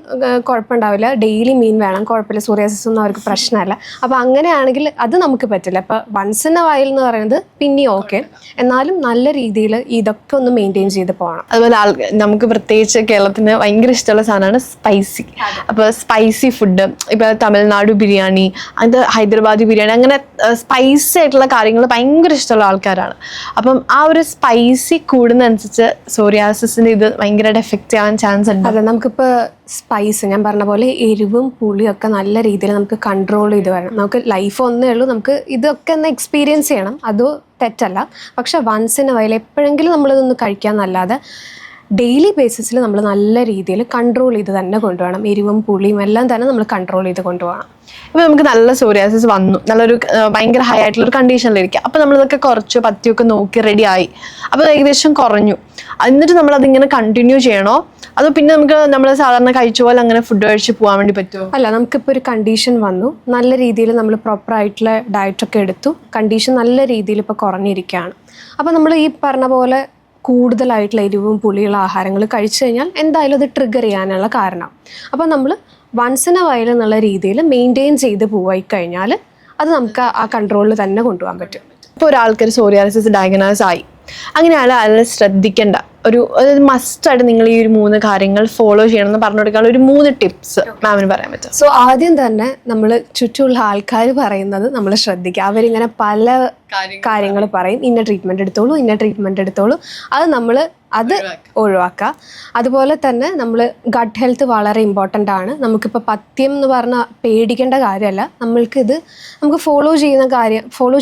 കുഴപ്പമുണ്ടാവില്ല, ഡെയിലി മീൻ വേണം, കുഴപ്പമില്ല, സോറിയാസിസ് ഒന്നും അവർക്ക് പ്രശ്നമല്ല. അപ്പോൾ അങ്ങനെയാണെങ്കിൽ അത് നമുക്ക് പറ്റില്ല. ഇപ്പോൾ വൺസ് ഇൻ എ വൈൽ എന്ന് പറയുന്നത് പിന്നെയും ഓക്കെ, എന്നാലും നല്ല രീതിയിൽ ഇതൊക്കെ ഒന്ന് മെയിൻറ്റെയിൻ ചെയ്ത് പോകണം. അതുപോലെ നമുക്ക് പ്രത്യേകിച്ച് കേരളത്തിന് ഭയങ്കര ഇഷ്ടമുള്ള സാധനമാണ് സ്പൈസി. അപ്പോൾ സ്പൈസി ഫുഡ്, ഇപ്പോൾ തമിഴ്നാട് ബിരിയാണി, അത് ഹൈദരാബാദി ബിരിയാണി, അങ്ങനെ സ്പൈസി ആയിട്ടുള്ള കാര്യങ്ങൾ ഭയങ്കര ഇഷ്ടമുള്ള ആൾക്കാരാണ്. അപ്പം ആ ഒരു സ്പൈസി കൂടുന്നതനുസരിച്ച് സോറിയാസിസിൻ്റെ ഇത് ഭയങ്കരമായിട്ട് എഫക്റ്റ് ചെയ്യാൻ ചാൻസ്. അതെ, നമുക്കിപ്പോൾ സ്പൈസ് ഞാൻ പറഞ്ഞ പോലെ എരിവും പുളിയും ഒക്കെ നല്ല രീതിയിൽ നമുക്ക് കൺട്രോൾ ചെയ്ത് വരണം. നമുക്ക് ലൈഫ് ഒന്നേ ഉള്ളൂ, നമുക്ക് ഇതൊക്കെ ഒന്ന് എക്സ്പീരിയൻസ് ചെയ്യണം, അത് തെറ്റല്ല. പക്ഷെ വൺസ് ഇൻ എ വൈൽ എപ്പോഴെങ്കിലും നമ്മളിതൊന്ന് കഴിക്കാമെന്നല്ലാതെ ഡെയിലി ബേസിസിൽ നമ്മൾ നല്ല രീതിയിൽ കൺട്രോൾ ചെയ്ത് തന്നെ കൊണ്ടുപോകണം. എരിവും പുളിയും എല്ലാം തന്നെ നമ്മൾ കൺട്രോൾ ചെയ്ത് കൊണ്ടുപോകണം. ഇപ്പോൾ നമുക്ക് നല്ല സോറിയാസിസ് വന്നു, നല്ലൊരു ഭയങ്കര ഹൈ ആയിട്ടുള്ളൊരു കണ്ടീഷനിലിരിക്കുക. അപ്പോൾ നമ്മളിതൊക്കെ കുറച്ച് പത്തിയൊക്കെ നോക്കി റെഡി ആയി, അപ്പോൾ ഏകദേശം കുറഞ്ഞു. എന്നിട്ട് നമ്മളതിങ്ങനെ കണ്ടിന്യൂ ചെയ്യണോ, അതോ പിന്നെ നമുക്ക് നമ്മൾ സാധാരണ കഴിച്ച പോലെ അങ്ങനെ ഫുഡ് കഴിച്ച് പോകാൻ വേണ്ടി പറ്റുമോ? അല്ല, നമുക്കിപ്പോൾ ഒരു കണ്ടീഷൻ വന്നു, നല്ല രീതിയിൽ നമ്മൾ പ്രോപ്പറായിട്ടുള്ള ഡയറ്റൊക്കെ എടുത്തു, കണ്ടീഷൻ നല്ല രീതിയിൽ ഇപ്പോൾ കുറഞ്ഞിരിക്കുകയാണ്. അപ്പോൾ നമ്മൾ ഈ പറഞ്ഞ പോലെ കൂടുതലായിട്ടുള്ള എരിവും പുളിയുള്ള ആഹാരങ്ങൾ കഴിച്ചു കഴിഞ്ഞാൽ എന്തായാലും അത് ട്രിഗർ ചെയ്യാനുള്ള കാരണം. അപ്പോൾ നമ്മൾ വൺസ് ഇൻ എ വൈൽ എന്നുള്ള രീതിയിൽ മെയിൻറ്റെയിൻ ചെയ്ത് പോയി കഴിഞ്ഞാൽ അത് നമുക്ക് ആ കൺട്രോളിൽ തന്നെ കൊണ്ടുപോകാൻ പറ്റും. ഇപ്പോൾ ഒരാൾക്കൊരു സോറിയാസിസ് ഡയഗ്നോസ് ആയി, അങ്ങനെയാണ് അതിൽ ശ്രദ്ധിക്കേണ്ട ഒരു മസ്റ്റായിട്ട് നിങ്ങൾ ഈ ഒരു 3 കാര്യങ്ങൾ ഫോളോ ചെയ്യണം എന്ന് പറഞ്ഞു കൊടുക്കാനുള്ള ഒരു 3 ടിപ്സ് മാമിന് പറയാൻ പറ്റും? സോ ആദ്യം തന്നെ നമ്മൾ ചുറ്റുമുള്ള ആൾക്കാർ പറയുന്നത് നമ്മൾ ശ്രദ്ധിക്കുക. അവരിങ്ങനെ പല കാര്യങ്ങൾ പറയും, ഇന്ന ട്രീറ്റ്മെൻറ്റ് എടുത്തോളൂ. അത് ഒഴിവാക്കുക. അതുപോലെ തന്നെ നമ്മൾ ഗട്ട് ഹെൽത്ത് വളരെ ഇമ്പോർട്ടൻ്റ് ആണ്. നമുക്കിപ്പോൾ പഥ്യം എന്ന് പറഞ്ഞാൽ പേടിക്കേണ്ട കാര്യമല്ല, നമുക്ക് ഫോളോ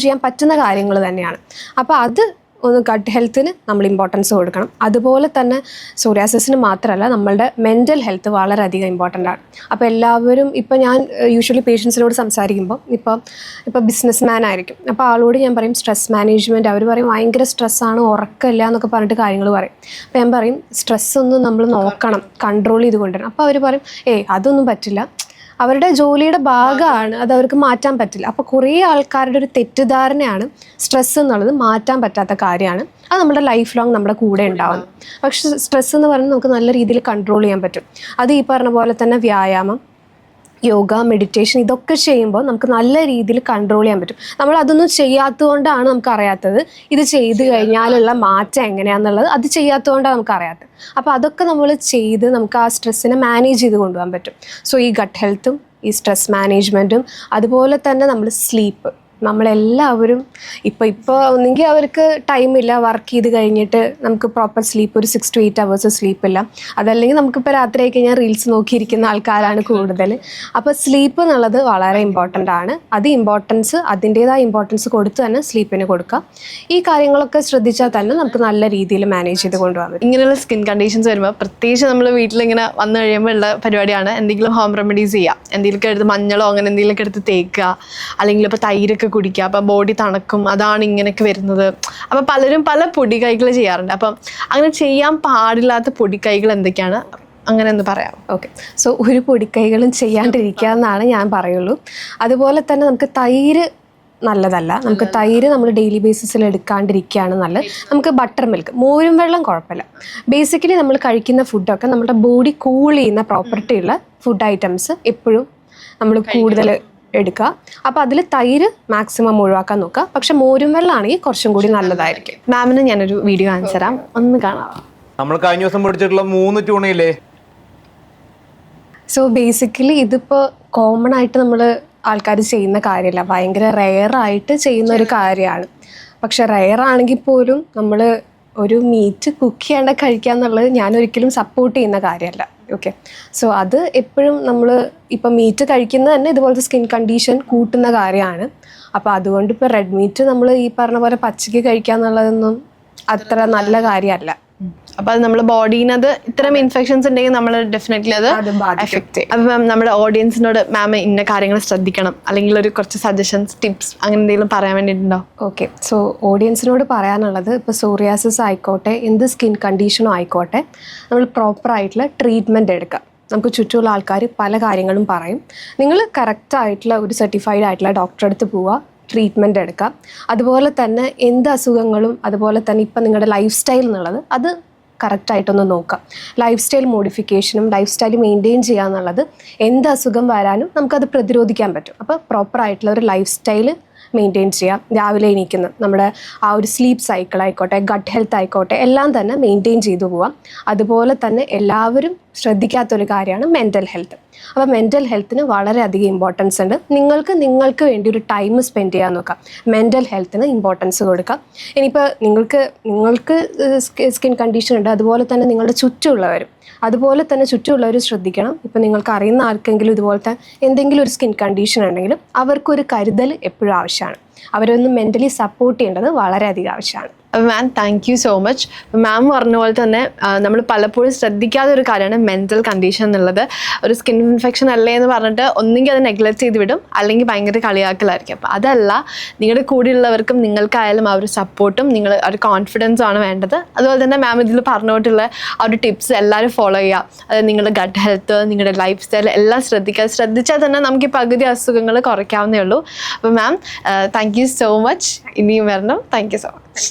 ചെയ്യാൻ പറ്റുന്ന കാര്യങ്ങൾ തന്നെയാണ്. അപ്പോൾ അത് ഒന്ന് ഗട്ട് ഹെൽത്തിന് നമ്മൾ ഇമ്പോർട്ടൻസ് കൊടുക്കണം. അതുപോലെ തന്നെ സോറിയാസിസിന് മാത്രമല്ല നമ്മളുടെ മെൻ്റൽ ഹെൽത്ത് വളരെയധികം ഇമ്പോർട്ടൻ്റ് ആണ്. അപ്പോൾ എല്ലാവരും, ഇപ്പോൾ ഞാൻ യൂഷ്വലി പേഷ്യൻസിനോട് സംസാരിക്കുമ്പോൾ ഇപ്പോൾ ബിസിനസ് മാൻ ആയിരിക്കും, അപ്പോൾ ആളോട് ഞാൻ പറയും സ്ട്രെസ് മാനേജ്മെൻറ്റ്, അവർ പറയും ഭയങ്കര സ്ട്രെസ്സാണ്, ഉറക്കമില്ല എന്നൊക്കെ പറഞ്ഞിട്ട് കാര്യങ്ങൾ പറയും. അപ്പോൾ ഞാൻ പറയും സ്ട്രെസ് ഒന്ന് നമ്മൾ നോക്കണം, കൺട്രോൾ ചെയ്ത് കൊണ്ടുവരണം. അപ്പോൾ അവർ പറയും അതൊന്നും പറ്റില്ല, അവരുടെ ജോലിയുടെ ഭാഗമാണ്, അത് അവർക്ക് മാറ്റാൻ പറ്റില്ല. അപ്പോൾ കുറേ ആൾക്കാരുടെ ഒരു തെറ്റിദ്ധാരണയാണ് സ്ട്രെസ് എന്നുള്ളത് മാറ്റാൻ പറ്റാത്ത കാര്യമാണ്, അത് നമ്മുടെ ലൈഫ് ലോങ് നമ്മുടെ കൂടെ ഉണ്ടാവുന്നു. പക്ഷെ സ്ട്രെസ് എന്ന് പറയുന്നത് നമുക്ക് നല്ല രീതിയിൽ കൺട്രോൾ ചെയ്യാൻ പറ്റും. അത് ഈ പറഞ്ഞ പോലെ തന്നെ വ്യായാമം, യോഗ, മെഡിറ്റേഷൻ ഇതൊക്കെ ചെയ്യുമ്പോൾ നമുക്ക് നല്ല രീതിയിൽ കൺട്രോൾ ചെയ്യാൻ പറ്റും. നമ്മൾ അതൊന്നും ചെയ്യാത്തതുകൊണ്ടാണ് നമുക്ക് അറിയാത്തത്. ഇത് ചെയ്ത് കഴിഞ്ഞാലുള്ള മാറ്റം എങ്ങനെയാണെന്നുള്ളത് അത് ചെയ്യാത്തതുകൊണ്ടാണ് നമുക്ക് അറിയാത്തത്. അപ്പോൾ അതൊക്കെ നമ്മൾ ചെയ്ത് നമുക്ക് ആ സ്ട്രെസ്സിനെ മാനേജ് ചെയ്ത് കൊണ്ടുപോകാൻ പറ്റും. സോ ഈ ഗട്ട് ഹെൽത്തും ഈ സ്ട്രെസ് മാനേജ്മെൻറ്റും അതുപോലെ തന്നെ നമ്മൾ സ്ലീപ്പ്, നമ്മളെല്ലാവരും ഇപ്പോൾ ഒന്നെങ്കിൽ അവർക്ക് ടൈമില്ല, വർക്ക് ചെയ്ത് കഴിഞ്ഞിട്ട് നമുക്ക് പ്രോപ്പർ സ്ലീപ്പ് ഒരു 6 to 8 hours സ്ലീപ്പില്ല. അതല്ലെങ്കിൽ നമുക്കിപ്പോൾ രാത്രി ആയി കഴിഞ്ഞാൽ റീൽസ് നോക്കിയിരിക്കുന്ന ആൾക്കാരാണ് കൂടുതൽ. അപ്പോൾ സ്ലീപ്പ് എന്നുള്ളത് വളരെ ഇമ്പോർട്ടൻ്റ് ആണ്. അതിൻ്റേതായ ഇമ്പോർട്ടൻസ് കൊടുത്ത് തന്നെ സ്ലീപ്പിന് കൊടുക്കുക. ഈ കാര്യങ്ങളൊക്കെ ശ്രദ്ധിച്ചാൽ തന്നെ നമുക്ക് നല്ല രീതിയിൽ മാനേജ് ചെയ്ത് കൊണ്ടുപോകാൻ പറ്റും. ഇങ്ങനെയുള്ള സ്കിൻ കണ്ടീഷൻസ് വരുമ്പോൾ പ്രത്യേകിച്ച് നമ്മൾ വീട്ടിലിങ്ങനെ വന്നു കഴിയുമ്പോൾ ഉള്ള പരിപാടിയാണ് എന്തെങ്കിലും ഹോം റെമഡീസ് ചെയ്യുക. എന്തെങ്കിലുമൊക്കെ എടുത്ത് മഞ്ഞളോ അങ്ങനെ എന്തെങ്കിലുമൊക്കെ എടുത്ത് തേക്കുക, അല്ലെങ്കിൽ ഇപ്പോൾ തൈരൊക്കെ കുടിക്കുക. അപ്പം ബോഡി തണുക്കും, അതാണ് ഇങ്ങനെയൊക്കെ വരുന്നത്. അപ്പം പലരും പല പൊടിക്കൈകൾ ചെയ്യാറുണ്ട്. അപ്പം അങ്ങനെ ചെയ്യാൻ പാടില്ലാത്ത പൊടിക്കൈകൾ എന്തൊക്കെയാണ്, അങ്ങനെ ഒന്ന് പറയാം? ഓക്കെ, സോ ഒരു പൊടിക്കൈകളും ചെയ്യാണ്ടിരിക്കുക എന്നാണ് ഞാൻ പറയുള്ളൂ. അതുപോലെ തന്നെ നമുക്ക് തൈര് നല്ലതല്ല. നമുക്ക് തൈര് നമ്മൾ ഡെയിലി ബേസിസിൽ എടുക്കാണ്ടിരിക്കുകയാണ് നല്ലത്. നമുക്ക് ബട്ടർ മിൽക്ക്, മോരും വെള്ളം കുഴപ്പമില്ല. ബേസിക്കലി നമ്മൾ കഴിക്കുന്ന ഫുഡൊക്കെ നമ്മുടെ ബോഡി കൂൾ ചെയ്യുന്ന പ്രോപ്പർട്ടി ഉള്ള ഫുഡ് ഐറ്റംസ് എപ്പോഴും നമ്മൾ കൂടുതൽ എടുക്കുക. അപ്പോൾ അതിൽ തൈര് മാക്സിമം ഒഴിവാക്കാൻ നോക്കുക. പക്ഷെ മോരും വെള്ളമാണെങ്കിൽ കുറച്ചും കൂടി നല്ലതായിരിക്കും. മാമിന് ഞാനൊരു വീഡിയോ കാണിച്ചു തരാം, ഒന്ന് കാണാം. നമ്മൾ കഴിഞ്ഞ ദിവസം പിടിച്ചിട്ടുള്ള 3 ട്യൂണയില്ലേ? സോ ബേസിക്കലി ഇതിപ്പോൾ കോമൺ ആയിട്ട് നമ്മൾ ആൾക്കാർ ചെയ്യുന്ന കാര്യമല്ല, ഭയങ്കര റെയറായിട്ട് ചെയ്യുന്ന ഒരു കാര്യമാണ്. പക്ഷെ റെയറാണെങ്കിൽ പോലും നമ്മൾ ഒരു മീറ്റ് കുക്ക് ചെയ്യാണ്ട് കഴിക്കുക എന്നുള്ളത് ഞാൻ ഒരിക്കലും സപ്പോർട്ട് ചെയ്യുന്ന കാര്യമല്ല. ഓക്കെ, സോ അത് എപ്പോഴും നമ്മൾ ഇപ്പം മീറ്റ് കഴിക്കുന്നത് തന്നെ ഇതുപോലത്തെ സ്കിൻ കണ്ടീഷൻ കൂട്ടുന്ന കാര്യമാണ്. അപ്പോൾ അതുകൊണ്ട് ഇപ്പോൾ റെഡ് മീറ്റ് നമ്മൾ ഈ പറഞ്ഞ പോലെ പച്ചയ്ക്ക് കഴിക്കുക എന്നുള്ളതൊന്നും അത്ര നല്ല കാര്യമല്ല. അപ്പോൾ അത് നമ്മുടെ ബോഡീനത് ഇത്തരം ഇൻഫെക്ഷൻസ് ഉണ്ടെങ്കിൽ നമ്മൾ ഡെഫിനറ്റ്ലി അത് എഫക്റ്റ് ചെയ്യും. അപ്പം മാം നമ്മുടെ ഓഡിയൻസിനോട് മാം ഇന്ന കാര്യങ്ങൾ ശ്രദ്ധിക്കണം, അല്ലെങ്കിൽ ഒരു കുറച്ച് സജഷൻസ്, ടിപ്സ് അങ്ങനെ എന്തെങ്കിലും പറയാൻ വേണ്ടിയിട്ടുണ്ടോ? ഓക്കെ, സോ ഓഡിയൻസിനോട് പറയാനുള്ളത്, ഇപ്പോൾ സോറിയാസിസ് ആയിക്കോട്ടെ എന്ത് സ്കിൻ കണ്ടീഷനും ആയിക്കോട്ടെ, നമ്മൾ പ്രോപ്പറായിട്ടുള്ള ട്രീറ്റ്മെൻറ്റ് എടുക്കുക. നമുക്ക് ചുറ്റുമുള്ള ആൾക്കാർ പല കാര്യങ്ങളും പറയും. നിങ്ങൾ കറക്റ്റായിട്ടുള്ള ഒരു സർട്ടിഫൈഡ് ആയിട്ടുള്ള ഡോക്ടറെ അടുത്ത് പോവുക, ട്രീറ്റ്മെൻറ്റ് എടുക്കുക. അതുപോലെ തന്നെ എന്ത് അസുഖങ്ങളും, അതുപോലെ തന്നെ ഇപ്പം നിങ്ങളുടെ ലൈഫ് സ്റ്റൈൽ എന്നുള്ളത് അത് കറക്റ്റായിട്ടൊന്ന് നോക്കാം. ലൈഫ് സ്റ്റൈൽ മോഡിഫിക്കേഷനും ലൈഫ് സ്റ്റൈൽ മെയിൻറ്റെയിൻ ചെയ്യുക എന്നുള്ളത് എന്ത് അസുഖം വരാനും നമുക്കത് പ്രതിരോധിക്കാൻ പറ്റും. അപ്പോൾ പ്രോപ്പറായിട്ടുള്ള ഒരു ലൈഫ് സ്റ്റൈൽ മെയിൻറ്റെയിൻ ചെയ്യാം. രാവിലെ എണീക്കുന്ന നമ്മുടെ ആ ഒരു സ്ലീപ്പ് സൈക്കിൾ ആയിക്കോട്ടെ, ഗട്ട് ഹെൽത്ത് ആയിക്കോട്ടെ, എല്ലാം തന്നെ മെയിൻറ്റെയിൻ ചെയ്തു പോവാം. അതുപോലെ തന്നെ എല്ലാവരും ശ്രദ്ധിക്കാത്തൊരു കാര്യമാണ് മെൻ്റൽ ഹെൽത്ത്. അപ്പോൾ മെൻ്റൽ ഹെൽത്തിന് വളരെയധികം ഇമ്പോർട്ടൻസ് ഉണ്ട്. നിങ്ങൾക്ക് വേണ്ടി ഒരു ടൈം സ്പെൻഡ് ചെയ്യാൻ നോക്കാം. മെൻ്റൽ ഹെൽത്തിന് ഇമ്പോർട്ടൻസ് കൊടുക്കാം. ഇനിയിപ്പോൾ നിങ്ങൾക്ക് സ്കിൻ കണ്ടീഷൻ ഉണ്ട്, അതുപോലെ തന്നെ നിങ്ങളുടെ ചുറ്റുമുള്ളവരും അതുപോലെ തന്നെ ചുറ്റുമുള്ളവർ ശ്രദ്ധിക്കണം. ഇപ്പം നിങ്ങൾക്ക് അറിയുന്ന ആർക്കെങ്കിലും ഇതുപോലത്തെ എന്തെങ്കിലും ഒരു സ്കിൻ കണ്ടീഷൻ ഉണ്ടെങ്കിലും അവർക്കൊരു കരുതൽ എപ്പോഴും ആവശ്യമാണ്. അവരൊന്ന് മെൻ്റലി സപ്പോർട്ട് ചെയ്യേണ്ടത് വളരെയധികം ആവശ്യമാണ്. അപ്പോൾ ma'am thank you so much. Ma'am പറഞ്ഞ പോലെ തന്നെ നമ്മൾ പലപ്പോഴും ശ്രദ്ധിക്കാത്ത ഒരു കാര്യമാണ് മെൻ്റൽ കണ്ടീഷൻ എന്നുള്ളത്. ഒരു സ്കിൻ ഇൻഫെക്ഷൻ അല്ലേ എന്ന് പറഞ്ഞിട്ട് ഒന്നെങ്കിൽ അത് നെഗ്ലക്റ്റ് ചെയ്ത് വിടും, അല്ലെങ്കിൽ ഭയങ്കര കളിയാക്കലായിരിക്കും. അപ്പോൾ അതല്ല, നിങ്ങളുടെ കൂടെയുള്ളവർക്കും നിങ്ങൾക്കായാലും ആ ഒരു സപ്പോർട്ടും നിങ്ങൾ ഒരു കോൺഫിഡൻസും ആണ് വേണ്ടത്. അതുപോലെ തന്നെ മാം ഇതിൽ പറഞ്ഞിട്ടുള്ള ആ ഒരു ടിപ്സ് എല്ലാവരും ഫോളോ ചെയ്യുക. അതായത് നിങ്ങളുടെ ഗട്ട് ഹെൽത്ത്, നിങ്ങളുടെ ലൈഫ് സ്റ്റൈൽ എല്ലാം ശ്രദ്ധിച്ചാൽ തന്നെ നമുക്ക് ഈ പകുതി അസുഖങ്ങൾ കുറയ്ക്കാവുന്നേ ഉള്ളൂ. അപ്പോൾ ma'am thank you so much. ഇനിയും വരണം. Thank you so much.